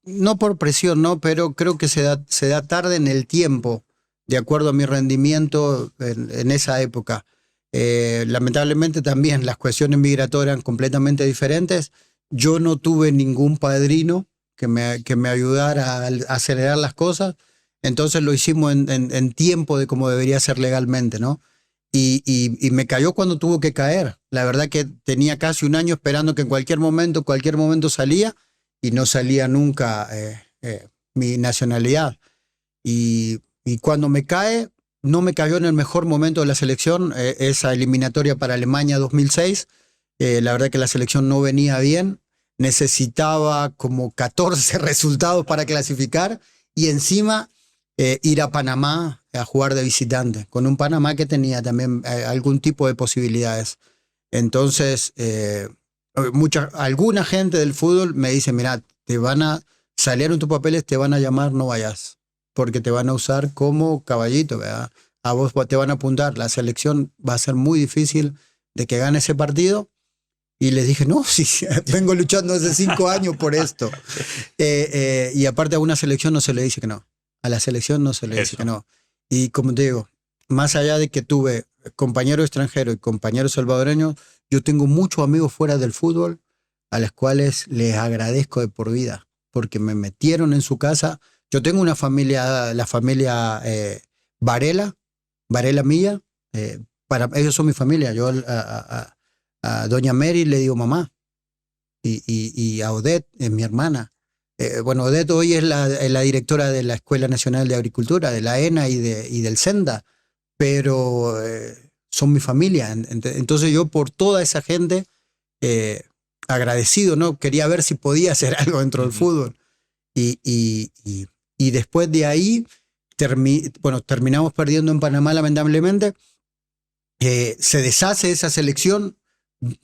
no por presión, ¿no? Pero creo que se da tarde en el tiempo, de acuerdo a mi rendimiento en esa época. Lamentablemente también las cuestiones migratorias eran completamente diferentes. Yo no tuve ningún padrino que me ayudara a acelerar las cosas. Entonces lo hicimos en tiempo de como debería ser legalmente, ¿no? Y me cayó cuando tuvo que caer. La verdad que tenía casi un año esperando que en cualquier momento salía y no salía nunca mi nacionalidad. Y cuando me cae, no me cayó en el mejor momento de la selección, esa eliminatoria para Alemania 2006. La verdad que la selección no venía bien. Necesitaba como 14 resultados para clasificar y encima ir a Panamá a jugar de visitante, con un Panamá que tenía también algún tipo de posibilidades. Entonces, alguna gente del fútbol me dice, mira, salieron tus papeles, te van a llamar, no vayas, porque te van a usar como caballito, ¿verdad? A vos te van a apuntar, la selección va a ser muy difícil de que gane ese partido. Y les dije, no, sí, vengo luchando hace 5 años por esto. Y aparte a una selección no se le dice que no. A la selección no se le dice que no. Y como te digo, más allá de que tuve compañeros extranjeros y compañeros salvadoreños, yo tengo muchos amigos fuera del fútbol a los cuales les agradezco de por vida, porque me metieron en su casa. Yo tengo una familia, la familia Varela Milla, ellos son mi familia. Yo a doña Mary le digo mamá, y a Odette es mi hermana. Bueno, Odette hoy es la directora de la Escuela Nacional de Agricultura, de la ENA y del SENDA, pero son mi familia. Entonces yo por toda esa gente, agradecido, ¿no? Quería ver si podía hacer algo dentro del fútbol. Y después de ahí, terminamos perdiendo en Panamá lamentablemente. Se deshace esa selección,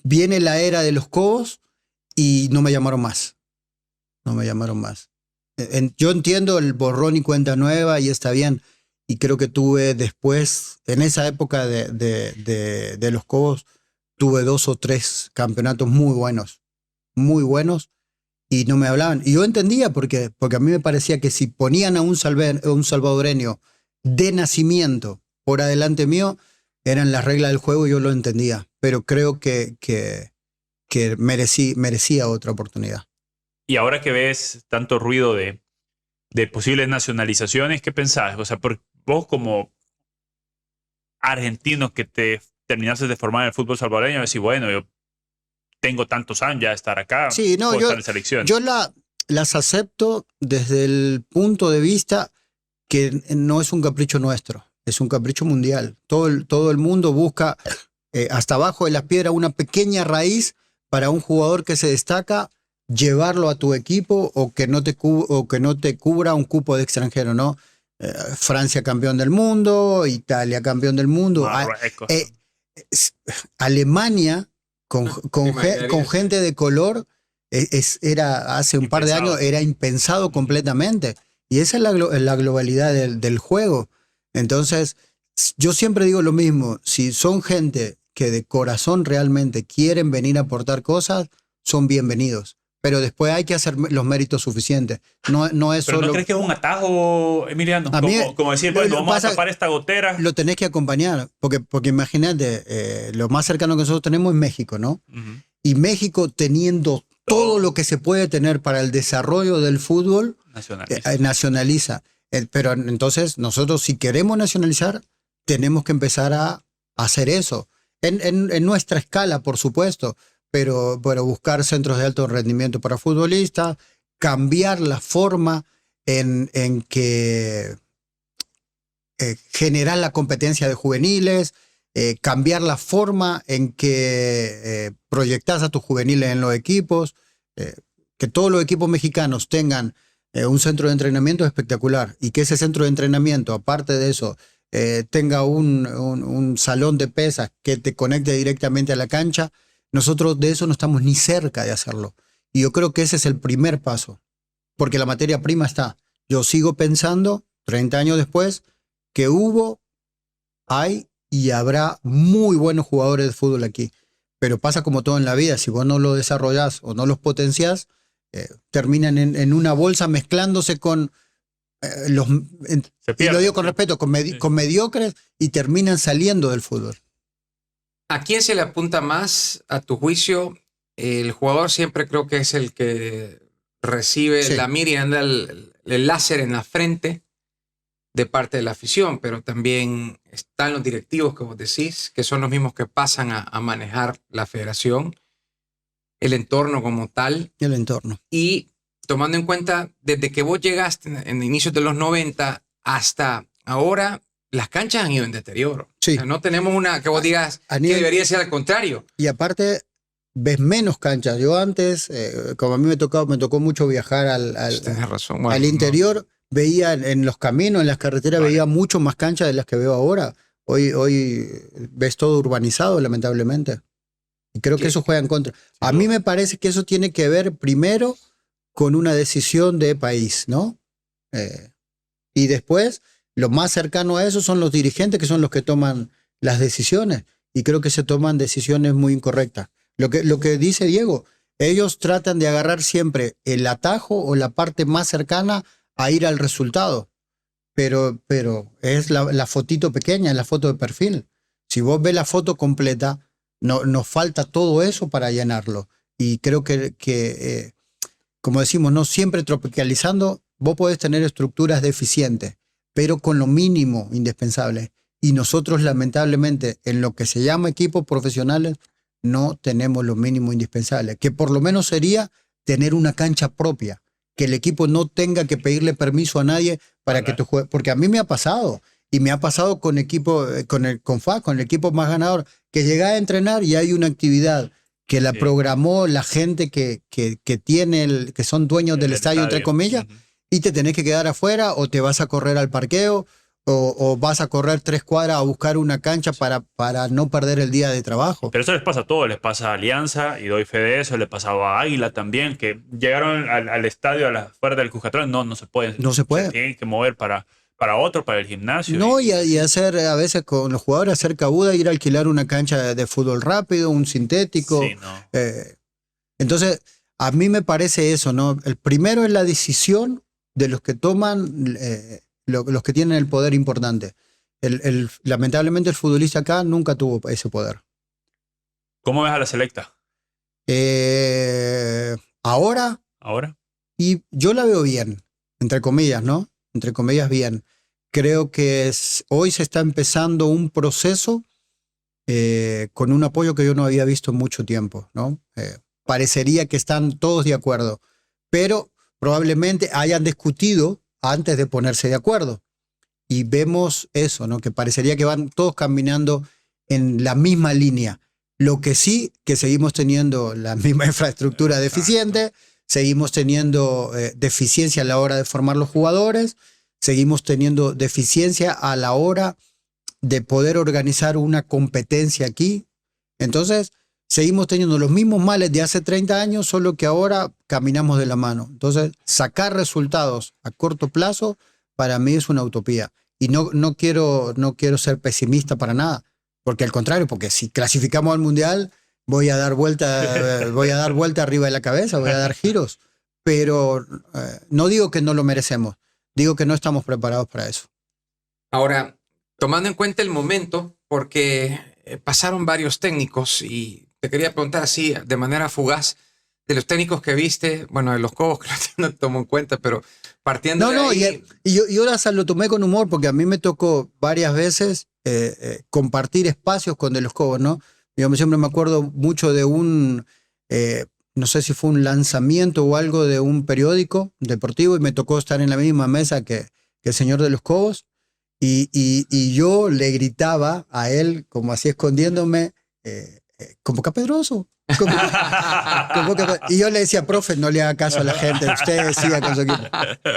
viene la era de los Cobos y no me llamaron más. Yo entiendo el borrón y cuenta nueva y está bien. Y creo que tuve después, en esa época de los Cobos, tuve 2 o 3 campeonatos muy buenos y no me hablaban. Y yo entendía porque a mí me parecía que si ponían a un salvadoreño de nacimiento por adelante mío, eran las reglas del juego y yo lo entendía. Pero creo que merecía otra oportunidad. Y ahora que ves tanto ruido de posibles nacionalizaciones, ¿qué pensás? O sea, vos como argentino que te terminaste de formar en el fútbol salvadoreño, decís, bueno, yo tengo tantos años ya de estar acá, sí, no, puedo estar en selección. Yo las acepto desde el punto de vista que no es un capricho nuestro, es un capricho mundial. Todo el mundo busca hasta abajo de las piedras una pequeña raíz para un jugador que se destaca llevarlo a tu equipo o que no te cubra un cupo de extranjero, ¿no? Francia campeón del mundo, Italia campeón del mundo, Alemania con gente de color era hace un par de años era impensado completamente, y esa es la globalidad del juego. Entonces yo siempre digo lo mismo: si son gente que de corazón realmente quieren venir a aportar cosas, son bienvenidos. Pero después hay que hacer los méritos suficientes. No es ¿Pero solo... no crees que es un atajo, Emiliano? Como decir, bueno, vamos a tapar esta gotera. Lo tenés que acompañar. Porque imagínate, lo más cercano que nosotros tenemos es México, ¿no? Y México, teniendo todo lo que se puede tener para el desarrollo del fútbol, nacionaliza. Pero entonces nosotros, si queremos nacionalizar, tenemos que empezar a hacer eso. En nuestra escala, por supuesto. Pero buscar centros de alto rendimiento para futbolistas, cambiar la forma en que generar la competencia de juveniles, cambiar la forma en que proyectas a tus juveniles en los equipos, que todos los equipos mexicanos tengan un centro de entrenamiento espectacular, y que ese centro de entrenamiento, aparte de eso, tenga un salón de pesas que te conecte directamente a la cancha. Nosotros de eso no estamos ni cerca de hacerlo. Y yo creo que ese es el primer paso, porque la materia prima está. Yo sigo pensando, 30 años después, que hay y habrá muy buenos jugadores de fútbol aquí. Pero pasa como todo en la vida: si vos no los desarrollás o no los potenciás, terminan en una bolsa mezclándose con y lo digo con respeto, con mediocres, y terminan saliendo del fútbol. ¿A quién se le apunta más, a tu juicio? El jugador siempre creo que es el que recibe la mira y anda el láser en la frente de parte de la afición, pero también están los directivos que vos decís, que son los mismos que pasan a manejar la federación, el entorno como tal. El entorno. Y tomando en cuenta, desde que vos llegaste en inicios de los 90 hasta ahora, las canchas han ido en deterioro. Sí. O sea, no tenemos una que vos digas que debería ser al contrario. Y aparte, ves menos canchas. Yo antes, como a mí me tocó mucho viajar al interior, veía en los caminos, en las carreteras, veía mucho más canchas de las que veo ahora. Hoy ves todo urbanizado, lamentablemente. Y creo que eso juega en contra. A mí me parece que eso tiene que ver primero con una decisión de país, ¿no? Y después, lo más cercano a eso son los dirigentes, que son los que toman las decisiones. Y creo que se toman decisiones muy incorrectas. Lo que dice Diego, ellos tratan de agarrar siempre el atajo o la parte más cercana a ir al resultado. Pero es la fotito pequeña, es la foto de perfil. Si vos ves la foto completa, nos falta todo eso para llenarlo. Y creo que como decimos, no siempre tropicalizando, vos podés tener estructuras deficientes, pero con lo mínimo indispensable. Y nosotros, lamentablemente, en lo que se llama equipos profesionales, no tenemos lo mínimo indispensable, que por lo menos sería tener una cancha propia, que el equipo no tenga que pedirle permiso a nadie para que tú juegues. Porque a mí me ha pasado, y me ha pasado con el equipo más ganador, que llega a entrenar y hay una actividad que la programó la gente que son dueños del estadio, entre comillas, y te tenés que quedar afuera, o te vas a correr al parqueo, o vas a correr 3 cuadras a buscar una cancha para no perder el día de trabajo. Pero eso les pasa a todos, les pasa a Alianza, y doy fe de eso, le pasaba a Águila también, que llegaron al estadio a las puertas del Cuscatlán, no se pueden. No se puede. Se tienen que mover para el gimnasio. No, y hacer, a veces con los jugadores, hacer cabuda, ir a alquilar una cancha de fútbol rápido, un sintético. Sí, no. Entonces, a mí me parece eso, ¿no? El primero es la decisión de los que toman, los que tienen el poder importante. Lamentablemente el futbolista acá nunca tuvo ese poder. ¿Cómo ves a la selecta? Ahora. Y yo la veo bien, entre comillas, ¿no? Entre comillas, bien. Creo que hoy se está empezando un proceso con un apoyo que yo no había visto en mucho tiempo, ¿no? Parecería que están todos de acuerdo, pero probablemente hayan discutido antes de ponerse de acuerdo. Y vemos eso, ¿no? Que parecería que van todos caminando en la misma línea. Lo que sí, que seguimos teniendo la misma infraestructura deficiente, seguimos teniendo deficiencia a la hora de formar los jugadores, seguimos teniendo deficiencia a la hora de poder organizar una competencia aquí. Entonces, seguimos teniendo los mismos males de hace 30 años, solo que ahora caminamos de la mano. Entonces, sacar resultados a corto plazo, para mí es una utopía. Y no quiero ser pesimista para nada, porque al contrario, porque si clasificamos al Mundial, voy a dar vuelta arriba de la cabeza, voy a dar giros. Pero no digo que no lo merecemos, digo que no estamos preparados para eso. Ahora, tomando en cuenta el momento, porque pasaron varios técnicos y te quería preguntar así, de manera fugaz, de los técnicos que viste, bueno, de los Cobos, que no tomo en cuenta, pero partiendo de ahí... Y yo lo tomé con humor, porque a mí me tocó varias veces compartir espacios con de los Cobos, ¿no? Yo siempre me acuerdo mucho de no sé si fue un lanzamiento o algo de un periódico deportivo, y me tocó estar en la misma mesa que el señor de los Cobos, y yo le gritaba a él, como así escondiéndome, convoca a Pedroso. Y yo le decía, profe, no le haga caso a la gente, usted siga con su equipo.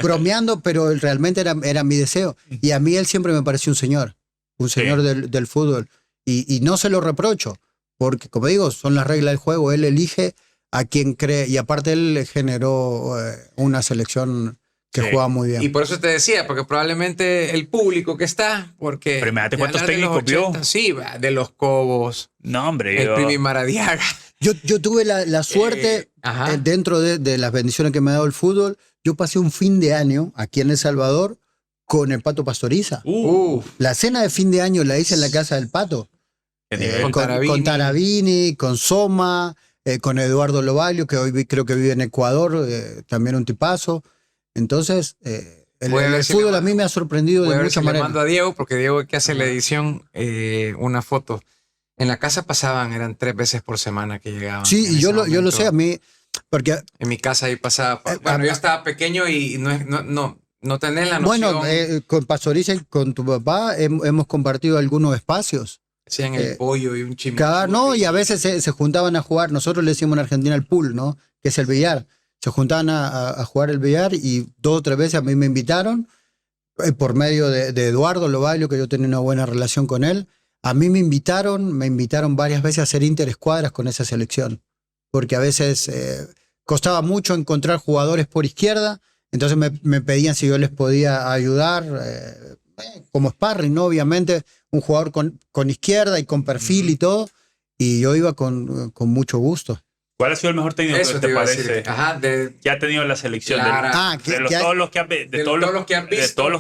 Bromeando, pero realmente era mi deseo. Y a mí él siempre me pareció un señor del fútbol. Y no se lo reprocho, porque como digo, son las reglas del juego, él elige a quien cree, y aparte él generó una selección que juega muy bien. Y por eso te decía, porque probablemente el público que está, porque... Pero imagínate cuántos técnicos vio. Sí, de los Cobos. No, hombre. El Primi Maradiaga. Yo tuve la suerte, dentro de las bendiciones que me ha dado el fútbol, yo pasé un fin de año aquí en El Salvador con el Pato Pastoriza. La cena de fin de año la hice en la casa del Pato. Con Tarabini, con Soma, con Eduardo Lovalio, que hoy creo que vive en Ecuador, también un tipazo. Entonces, el fútbol a mí me ha sorprendido de muchas maneras. Le mando a Diego, porque Diego, que hace la edición, una foto. En la casa eran 3 veces por semana que llegaban. Sí, y yo lo sé, a mí, porque... En mi casa ahí pasaba... Bueno, yo estaba pequeño y no tenés la noción... Bueno, con Pastoriza y con tu papá hemos compartido algunos espacios. Hacían el pollo y un chimichurri. No, y a veces se juntaban a jugar. Nosotros le decimos en Argentina el pool, ¿no? Que es el billar. Se juntaban a jugar el billar, y 2 o 3 veces a mí me invitaron, por medio de Eduardo Lovalio, que yo tenía una buena relación con él. A mí me invitaron varias veces a hacer interescuadras con esa selección, porque a veces costaba mucho encontrar jugadores por izquierda, entonces me pedían si yo les podía ayudar, como sparring, ¿no? Obviamente, un jugador con izquierda y con perfil y todo, y yo iba con mucho gusto. ¿Cuál ha sido el mejor técnico que te parece? Que ha tenido la selección. Todos los que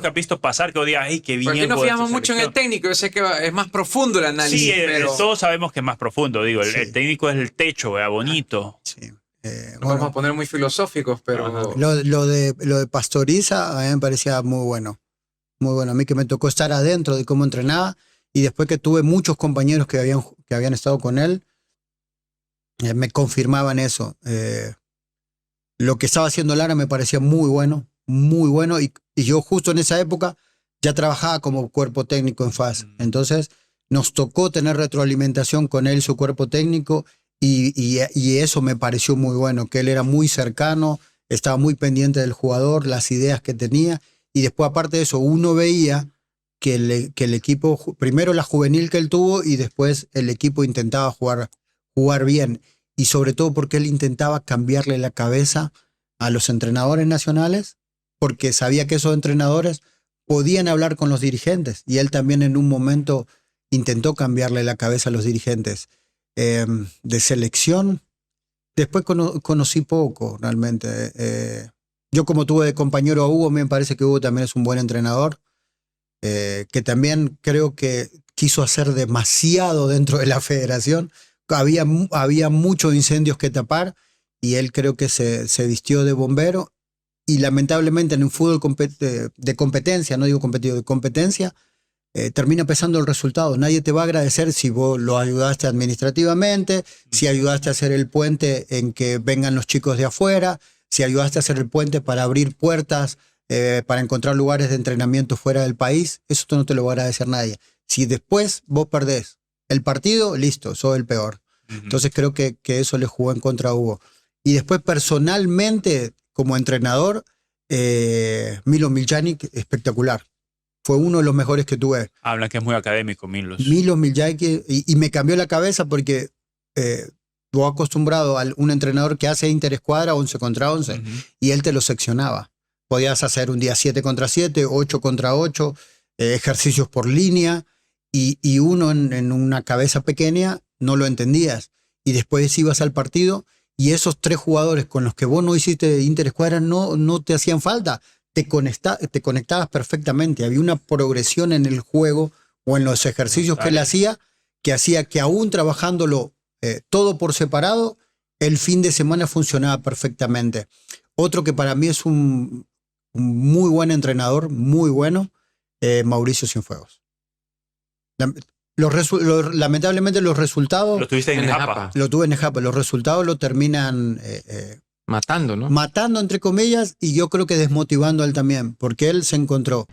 has visto pasar, que vos digas, ¡ay, qué bien! Porque no fijamos mucho en el técnico. Yo sé que es más profundo el análisis. Sí, pero... todos sabemos que es más profundo. Digo, el técnico es el techo, bonito. Sí. Nos vamos a poner muy filosóficos, pero... Lo de Pastoriza a mí me parecía muy bueno. Muy bueno. A mí que me tocó estar adentro de cómo entrenaba, y después que tuve muchos compañeros que habían estado con él, me confirmaban eso. Lo que estaba haciendo Lara me parecía muy bueno, y yo justo en esa época ya trabajaba como cuerpo técnico en FAS. Entonces nos tocó tener retroalimentación con él, su cuerpo técnico, y eso me pareció muy bueno, que él era muy cercano, estaba muy pendiente del jugador, las ideas que tenía, y después aparte de eso uno veía que el equipo, primero la juvenil que él tuvo, y después el equipo intentaba jugar bien, y sobre todo porque él intentaba cambiarle la cabeza a los entrenadores nacionales, porque sabía que esos entrenadores podían hablar con los dirigentes, y él también en un momento intentó cambiarle la cabeza a los dirigentes. De selección, después conocí poco realmente. Yo, como tuve de compañero a Hugo, me parece que Hugo también es un buen entrenador, que también creo que quiso hacer demasiado dentro de la federación. Había muchos incendios que tapar, y él creo que se vistió de bombero, y lamentablemente en un fútbol de competencia, no digo competido, de competencia, termina pesando el resultado. Nadie te va a agradecer si vos lo ayudaste administrativamente, si ayudaste a hacer el puente en que vengan los chicos de afuera, si ayudaste a hacer el puente para abrir puertas, para encontrar lugares de entrenamiento fuera del país. Eso no te lo va a agradecer nadie. Si después vos perdés el partido, listo, sos el peor. Entonces creo que eso le jugó en contra a Hugo. Y después personalmente, como entrenador, Milo Miljanic, espectacular. Fue uno de los mejores que tuve. Hablan que es muy académico, Milos. Milo Miljanic, y me cambió la cabeza porque vos acostumbrado a un entrenador que hace interescuadra 11 contra 11, y él te lo seccionaba. Podías hacer un día 7 contra 7, 8 contra 8, ejercicios por línea, y uno en una cabeza pequeña no lo entendías. Y después ibas al partido y esos 3 jugadores con los que vos no hiciste interescuadra no te hacían falta. Te conectabas perfectamente. Había una progresión en el juego o en los ejercicios que él hacía que aún trabajándolo todo por separado, el fin de semana funcionaba perfectamente. Otro que para mí es un muy buen entrenador, muy bueno, Mauricio Cienfuegos. Lamentablemente los resultados... Lo tuviste en Nejapa. Lo tuve en Nejapa. Los resultados lo terminan... matando, ¿no? Matando, entre comillas, y yo creo que desmotivando a él también, porque él se encontró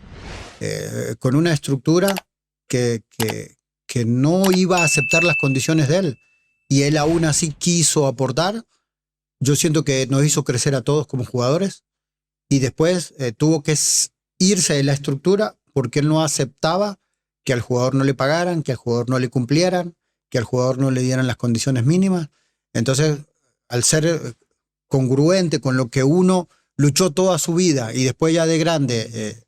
con una estructura que no iba a aceptar las condiciones de él, y él aún así quiso aportar. Yo siento que nos hizo crecer a todos como jugadores, y después tuvo que irse de la estructura porque él no aceptaba que al jugador no le pagaran, que al jugador no le cumplieran, que al jugador no le dieran las condiciones mínimas. Entonces, al ser congruente con lo que uno luchó toda su vida y después ya de grande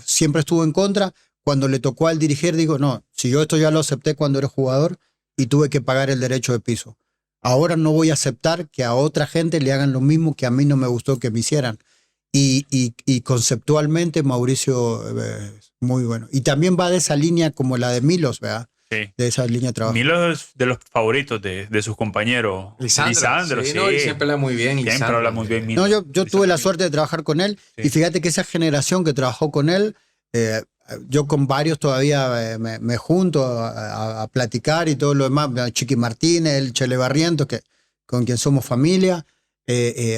siempre estuvo en contra, cuando le tocó al dirigir, digo, no, si yo esto ya lo acepté cuando era jugador y tuve que pagar el derecho de piso, ahora no voy a aceptar que a otra gente le hagan lo mismo que a mí no me gustó que me hicieran. Y conceptualmente Mauricio muy bueno. Y también va de esa línea como la de Milos, ¿verdad? Sí. De esa línea de trabajo. Milos es de los favoritos de sus compañeros. Lisandro, sí. No, y siempre habla muy bien. Siempre habla muy bien. No, yo tuve la suerte de trabajar con él, y fíjate que esa generación que trabajó con él, yo con varios todavía me junto a platicar y todo lo demás. Chiqui Martínez, el Chele Barrientos, con quien somos familia.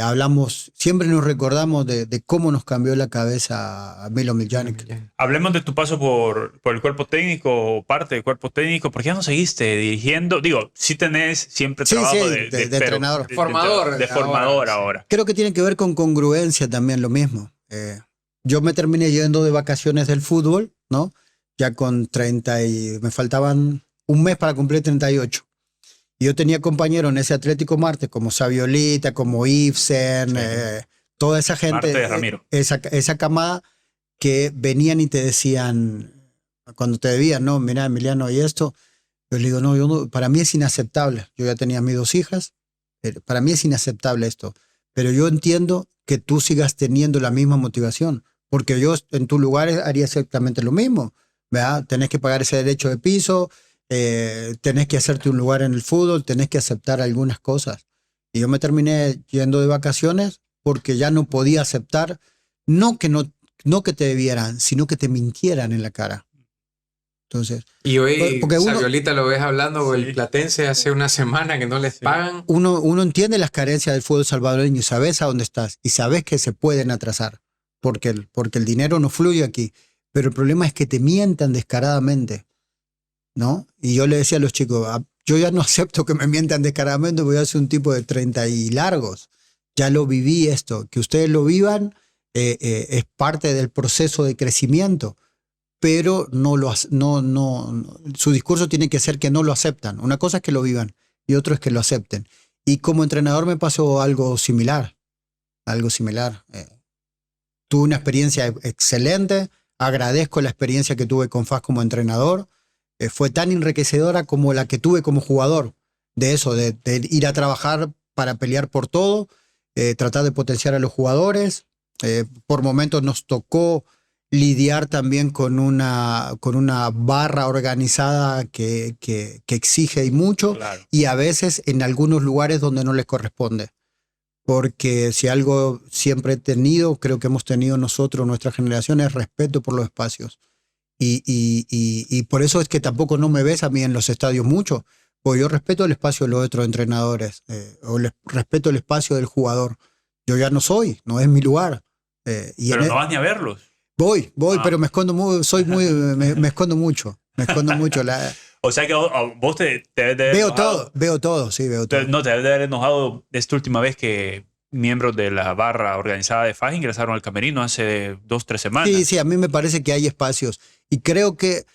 Hablamos, siempre nos recordamos de cómo nos cambió la cabeza a Milo Miljanic. Hablemos de tu paso por el cuerpo técnico o parte del cuerpo técnico. ¿Por qué ya no seguiste dirigiendo? Digo, sí tenés siempre trabajo de entrenador. Formador. De formador ahora. Creo que tiene que ver con congruencia también lo mismo. Yo me terminé yendo de vacaciones del fútbol, ¿no? Ya con 30 y me faltaban un mes para cumplir 38. Y yo tenía compañeros en ese Atlético Marte como Saviolita, como Ibsen, toda esa gente, Marte de Ramiro. Esa camada que venían y te decían, cuando te debían, no, mira Emiliano, y esto, yo le digo, no, para mí es inaceptable. Yo ya tenía mis 2 hijas, para mí es inaceptable esto, pero yo entiendo que tú sigas teniendo la misma motivación, porque yo en tu lugar haría exactamente lo mismo, ¿verdad? Tenés que pagar ese derecho de piso, tenés que hacerte un lugar en el fútbol, tenés que aceptar algunas cosas. Y yo me terminé yendo de vacaciones porque ya no podía aceptar, no que te debieran, sino que te mintieran en la cara. Entonces, y hoy Saviolita lo ves hablando con el Platense hace una semana que no les pagan. Uno entiende las carencias del fútbol salvadoreño y sabes a dónde estás y sabes que se pueden atrasar porque el dinero no fluye aquí. Pero el problema es que te mientan descaradamente, ¿no? Y yo le decía a los chicos, yo ya no acepto que me mientan descaradamente, voy a ser un tipo de 30 y largos. Ya lo viví esto. Que ustedes lo vivan es parte del proceso de crecimiento, pero su discurso tiene que ser que no lo aceptan. Una cosa es que lo vivan y otro es que lo acepten. Y como entrenador me pasó algo similar. Tuve una experiencia excelente, agradezco la experiencia que tuve con FAS como entrenador. Fue tan enriquecedora como la que tuve como jugador, de ir a trabajar para pelear por todo, tratar de potenciar a los jugadores. Por momentos nos tocó lidiar también con una barra organizada que exige y mucho, claro. Y a veces en algunos lugares donde no les corresponde. Porque si algo siempre he tenido, creo que hemos tenido nosotros, nuestra generación, es respeto por los espacios. Y por eso es que tampoco no me ves a mí en los estadios mucho, porque yo respeto el espacio de los otros entrenadores, respeto el espacio del jugador. Yo ya no es mi lugar. Pero no vas ni a verlos. Voy, pero me escondo me escondo mucho. O sea que vos te debes de haber enojado. Veo todo, sí, veo todo. No, te debes de haber enojado esta última vez que miembros de la barra organizada de FAS ingresaron al camerino hace 2-3 semanas. Sí, a mí me parece que hay espacios. Y creo que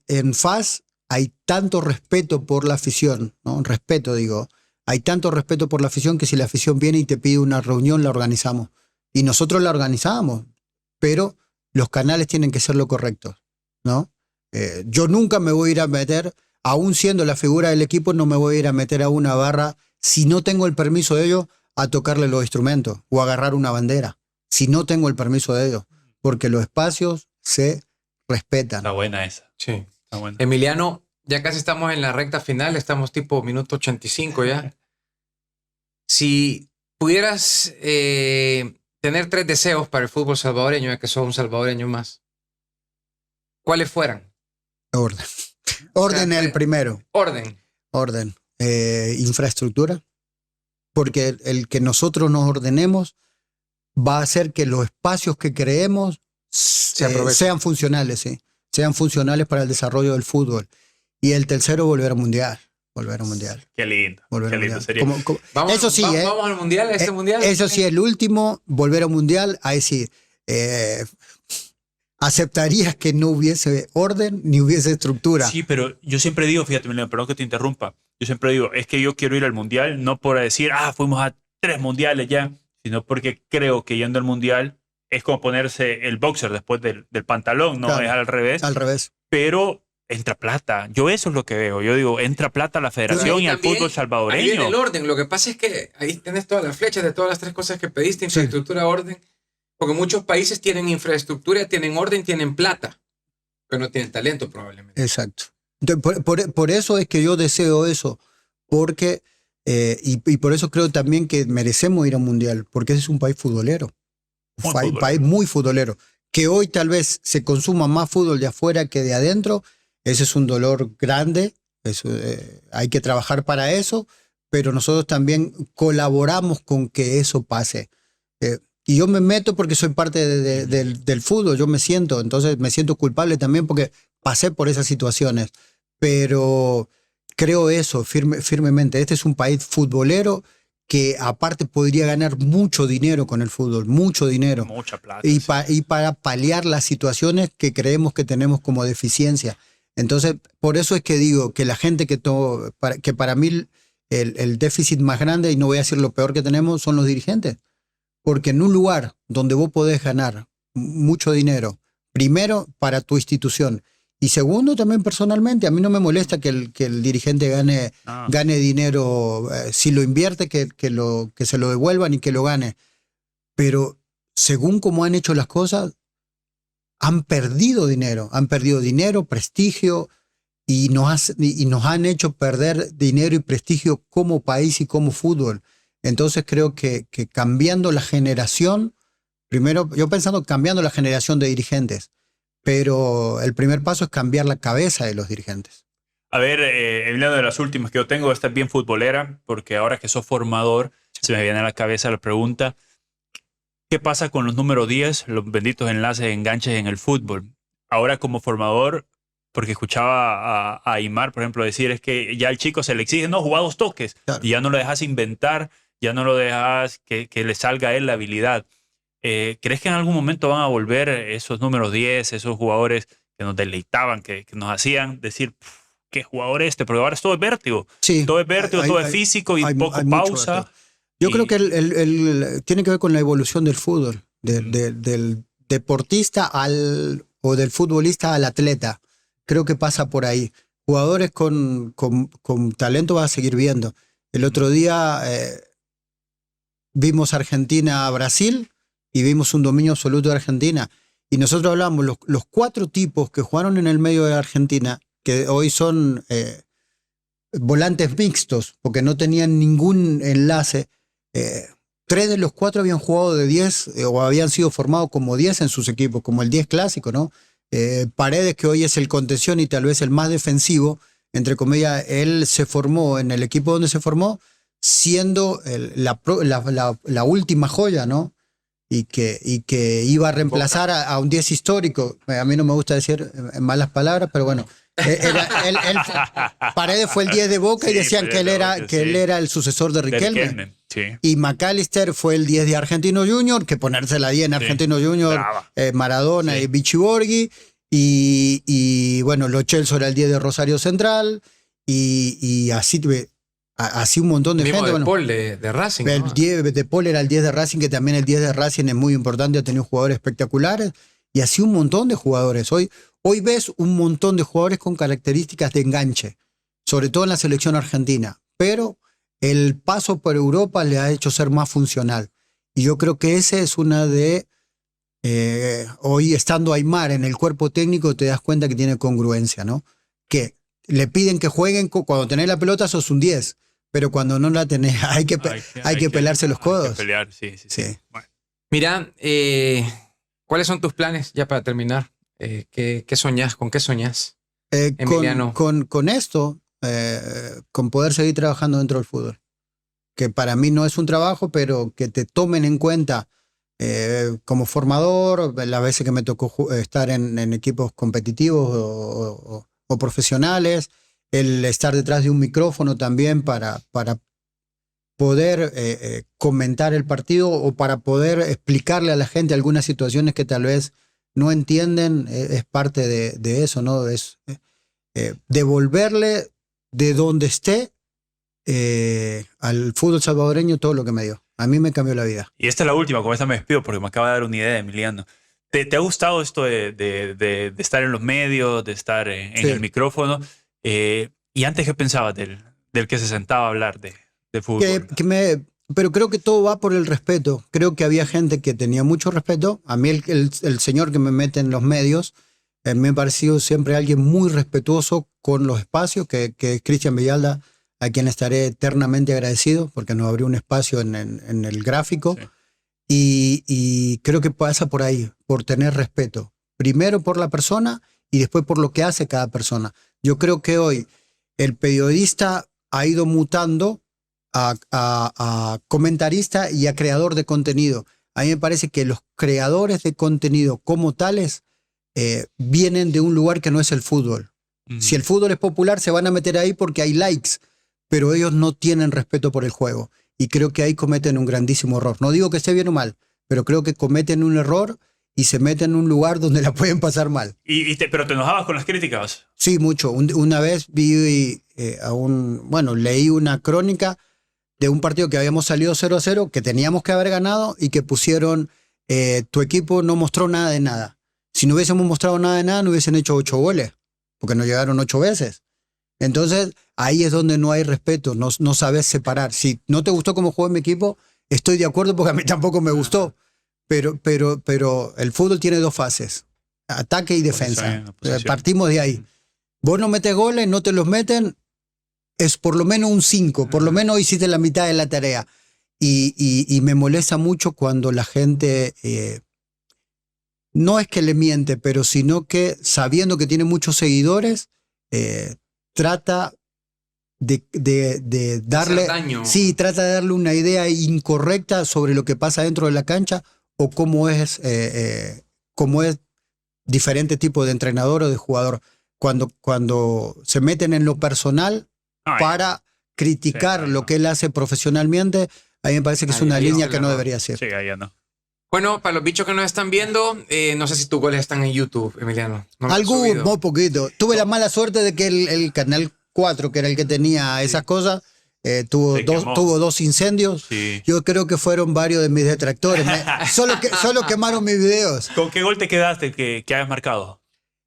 en FAS hay tanto respeto por la afición, ¿no? Respeto, digo. Hay tanto respeto por la afición que si la afición viene y te pide una reunión, la organizamos. Y nosotros la organizamos, pero los canales tienen que ser lo correctos, ¿no? Yo nunca me voy a ir a meter, aún siendo la figura del equipo, no me voy a ir a meter a una barra si no tengo el permiso de ellos a tocarle los instrumentos o a agarrar una bandera, si no tengo el permiso de ellos, porque los espacios se respetan. Está buena esa. Sí. Está buena. Emiliano, ya casi estamos en la recta final, estamos tipo minuto 85 ya. Si pudieras tener 3 deseos para el fútbol salvadoreño, ya que sos un salvadoreño más, ¿cuáles fueran? Orden. Orden es el primero. Orden. Infraestructura. Porque el que nosotros nos ordenemos va a hacer que los espacios que creemos sean funcionales, ¿sí? Sean funcionales para el desarrollo del fútbol. Y el tercero, volver al mundial. Qué lindo. Volver al mundial. Sería. Eso sí, vamos al mundial, a este mundial. Eso sí, el último, volver al mundial, ahí sí. Aceptarías que no hubiese orden ni hubiese estructura. Sí, pero yo siempre digo, fíjate, Emiliano, perdón que te interrumpa. Yo siempre digo, es que yo quiero ir al mundial, no por decir, fuimos a 3 mundiales ya, sino porque creo que yendo al mundial es como ponerse el boxer después del pantalón, ¿no? Claro, es al revés. Al revés. Pero entra plata. Yo eso es lo que veo. Yo digo, entra plata a la federación y al fútbol salvadoreño. Ahí viene el orden. Lo que pasa es que ahí tenés todas las flechas de todas las 3 cosas que pediste, infraestructura, orden. Porque muchos países tienen infraestructura, tienen orden, tienen plata, pero no tienen talento probablemente. Exacto. Entonces, por eso es que yo deseo eso, porque y por eso creo también que merecemos ir a un mundial, porque ese es un país futbolero. Un país muy futbolero. Que hoy tal vez se consuma más fútbol de afuera que de adentro, ese es un dolor grande, hay que trabajar para eso, pero nosotros también colaboramos con que eso pase. Y yo me meto porque soy parte del fútbol, entonces me siento culpable también porque pasé por esas situaciones. Pero creo eso firmemente. Este es un país futbolero que aparte podría ganar mucho dinero con el fútbol, mucho dinero. Mucha plata. Y para paliar las situaciones que creemos que tenemos como deficiencia. Entonces, por eso es que digo que la gente que para mí el déficit más grande, y no voy a decir lo peor que tenemos, son los dirigentes. Porque en un lugar donde vos podés ganar mucho dinero, primero para tu institución, y segundo también personalmente, a mí no me molesta que el dirigente gane dinero, si lo invierte, que se lo devuelvan y que lo gane. Pero según cómo han hecho las cosas, han perdido dinero, prestigio, y nos han hecho perder dinero y prestigio como país y como fútbol. Entonces creo que cambiando la generación, primero yo pensando cambiando la generación de dirigentes, pero el primer paso es cambiar la cabeza de los dirigentes. A ver, Emiliano, de las últimas que yo tengo, esta es bien futbolera, porque ahora que sos formador, se me viene a la cabeza la pregunta, ¿qué pasa con los número 10, los benditos enlaces, enganches en el fútbol? Ahora como formador, porque escuchaba a Aymar, por ejemplo, decir es que ya al chico se le exige, no, jugar 2 toques, claro. Y ya no lo dejas inventar, ya no lo dejas que le salga a él la habilidad. ¿Crees que en algún momento van a volver esos números 10, esos jugadores que nos deleitaban, que nos hacían decir, qué jugador este? Porque ahora todo es vértigo. Sí, todo es vértigo, todo es físico y poco pausa. Yo creo que tiene que ver con la evolución del fútbol, del deportista o del futbolista al atleta. Creo que pasa por ahí. Jugadores con talento vas a seguir viendo. El otro día vimos Argentina a Brasil y vimos un dominio absoluto de Argentina. Y nosotros hablamos, los 4 tipos que jugaron en el medio de Argentina, que hoy son volantes mixtos, porque no tenían ningún enlace, 3 de los 4 habían jugado de 10 o habían sido formados como 10 en sus equipos, como el 10 clásico, ¿no? Paredes, que hoy es el contención y tal vez el más defensivo, entre comillas, él se formó en el equipo donde se formó, siendo la última joya, ¿no? Y que iba a reemplazar a un 10 histórico. A mí no me gusta decir en malas palabras, pero bueno, Paredes fue el 10 de Boca y decían que él era el sucesor de Riquelme. Sí. Y McAllister fue el 10 de Argentino Junior, que ponerse la 10 en Argentino Junior, Maradona y Vichy Borghi. Y bueno, Lo Celso era el 10 de Rosario Central. Y así un montón de gente. De Paul de Racing. El 10 de Paul era el 10 de Racing, que también el 10 de Racing es muy importante, ha tenido jugadores espectaculares. Y así un montón de jugadores. Hoy ves un montón de jugadores con características de enganche, sobre todo en la selección argentina. Pero el paso por Europa le ha hecho ser más funcional. Y yo creo que ese es una de... hoy estando Aimar en el cuerpo técnico te das cuenta que tiene congruencia, ¿no? Que le piden que jueguen, cuando tenés la pelota sos un 10, pero cuando no la tenés hay que pelarse los codos. Hay que pelear, sí. Bueno. Mira, ¿cuáles son tus planes ya para terminar? ¿Qué soñás? ¿Con qué soñás, Emiliano? Con esto, con poder seguir trabajando dentro del fútbol. Que para mí no es un trabajo, pero que te tomen en cuenta como formador, las veces que me tocó estar en equipos competitivos o profesionales, el estar detrás de un micrófono también para poder comentar el partido o para poder explicarle a la gente algunas situaciones que tal vez no entienden, es parte de eso, ¿no? Es devolverle de donde esté al fútbol salvadoreño todo lo que me dio. A mí me cambió la vida. Y esta es la última, con esta me despido porque me acaba de dar una idea, Emiliano. ¿Te ha gustado esto de estar en los medios, de estar en el micrófono? ¿Y antes qué pensabas del que se sentaba a hablar de fútbol? Pero creo que todo va por el respeto. Creo que había gente que tenía mucho respeto. A mí el señor que me mete en los medios me ha parecido siempre alguien muy respetuoso con los espacios, que es Cristian Villalda, a quien estaré eternamente agradecido porque nos abrió un espacio en el gráfico. Sí. Y creo que pasa por ahí, por tener respeto. Primero por la persona y después por lo que hace cada persona. Yo creo que hoy el periodista ha ido mutando a comentarista y a creador de contenido. A mí me parece que los creadores de contenido como tales vienen de un lugar que no es el fútbol. Si el fútbol es popular se van a meter ahí porque hay likes, pero ellos no tienen respeto por el juego. Y creo que ahí cometen un grandísimo error. No digo que esté bien o mal, pero creo que cometen un error y se meten en un lugar donde la pueden pasar mal. ¿Pero te enojabas con las críticas? Sí, mucho. Una vez leí una crónica de un partido que habíamos salido 0-0, que teníamos que haber ganado y que pusieron tu equipo no mostró nada de nada. Si no hubiésemos mostrado nada de nada, no hubiesen hecho 8 goles, porque nos llegaron 8 veces. Entonces, ahí es donde no hay respeto, no sabes separar. Si no te gustó cómo jugó mi equipo, estoy de acuerdo porque a mí tampoco me gustó. Pero el fútbol tiene dos fases, ataque y defensa. Partimos de ahí. Vos no metes goles, no te los meten, es por lo menos un 5, por lo menos hiciste la mitad de la tarea. Y me molesta mucho cuando la gente, no es que le miente, pero sino que sabiendo que tiene muchos seguidores, trata de darle daño. Sí, trata de darle una idea incorrecta sobre lo que pasa dentro de la cancha o cómo es diferente tipo de entrenador o de jugador. Cuando se meten en lo personal para criticar lo que él hace profesionalmente, a mí me parece que es una línea que no debería ser. Sí, ya no. Bueno, para los bichos que nos están viendo, no sé si tus goles están en YouTube, Emiliano. Algún, muy poquito. Tuve la mala suerte de que el Canal 4, que era el que tenía esas cosas, tuvo 2 incendios. Sí. Yo creo que fueron varios de mis detractores. Solo quemaron mis videos. ¿Con qué gol te quedaste que hayas marcado?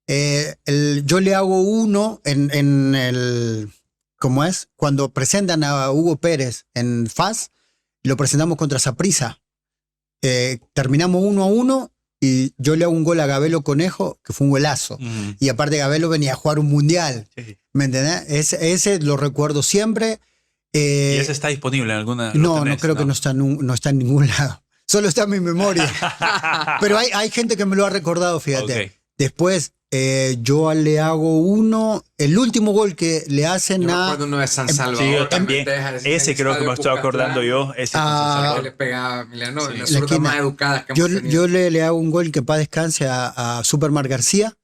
Yo le hago uno en el... ¿Cómo es? Cuando presentan a Hugo Pérez en FAS, lo presentamos contra Saprissa. Terminamos 1-1 y yo le hago un gol a Gabelo Conejo, que fue un golazo. Y aparte Gabelo venía a jugar un mundial. Sí. ¿Me entendés? Ese lo recuerdo siempre. ¿Y ese está disponible en alguna? No creo que no está en ningún lado. Solo está en mi memoria. Pero hay gente que me lo ha recordado, fíjate. Okay. Después yo le hago uno, el último gol que le hacen yo me acuerdo uno de San Salvador. Sí, yo también. Ese creo que me estoy acordando yo. Ese San Salvador. Le pegaba a Emiliano, sí. Las zurdas más educadas que yo le hago un gol que para descanse a Supermar García,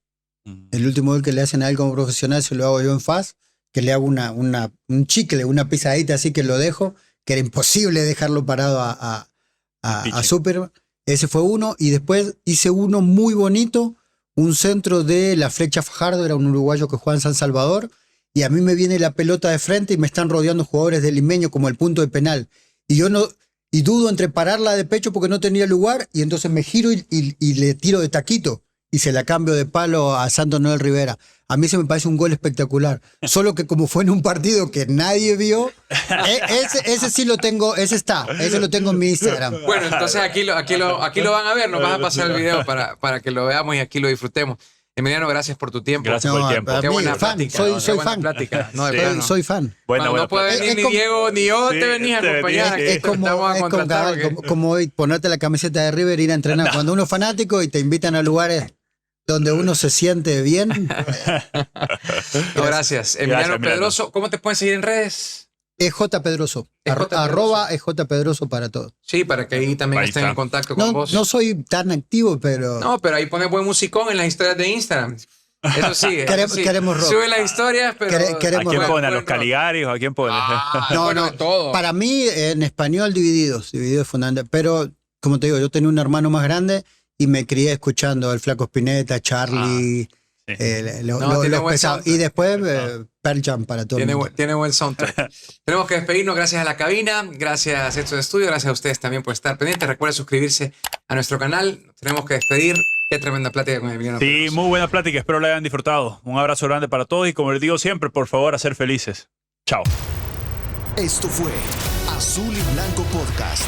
El último gol que le hacen a él como profesional se lo hago yo en FAS, que le hago un chicle, una pisadita así que lo dejo, que era imposible dejarlo parado a Superman. Ese fue uno, y después hice uno muy bonito, un centro de la Flecha Fajardo, era un uruguayo que jugaba en San Salvador, y a mí me viene la pelota de frente y me están rodeando jugadores del Limeño como el punto de penal. Y yo no... Y dudo entre pararla de pecho porque no tenía lugar, y entonces me giro y le tiro de taquito y se la cambio de palo a Santos Noel Rivera. A mí se me parece un gol espectacular. Solo que como fue en un partido que nadie vio, ese sí lo tengo, ese lo tengo en mi Instagram. Bueno, entonces aquí lo van a ver, nos vas a pasar el video para que lo veamos y aquí lo disfrutemos. Emiliano, gracias por tu tiempo. Gracias por el tiempo. Qué buena fan, plática. soy fan. Plática. No, Sí. Soy fan. Bueno, no puede venir ni Diego ni yo, te venís a acompañar. Es como hoy ponerte la camiseta de River e ir a entrenar. Cuando uno es fanático y te invitan a lugares donde uno se siente bien. No, gracias. Emiliano Pedroso, ¿cómo te pueden seguir en redes? EJ Pedroso. Arroba EJ Pedroso para todo. Sí, para que ahí también estén en contacto con vos. No soy tan activo, pero... No, pero ahí pones buen musicón en las historias de Instagram. Eso sí. Queremos rock. Sube las historias, pero... ¿A quién pone? ¿A los Caligaris o a quién pone? No, todo. Para mí, en español, Divididos es fundamental. Pero, como te digo, yo tenía un hermano más grande y me crié escuchando al Flaco Spinetta, Charlie... los pesados. Y después Pearl Jam para todo el mundo. Tiene buen soundtrack. Tenemos que despedirnos. Gracias a la cabina, gracias a Hechos de Estudio, gracias a ustedes también por estar pendientes. Recuerden suscribirse a nuestro canal. Tenemos que despedir. Qué tremenda plática con Emiliano Pedroso. Sí, muy buena plática. Espero la hayan disfrutado. Un abrazo grande para todos y como les digo siempre, por favor, a ser felices. Chao. Esto fue Azul y Blanco Podcast.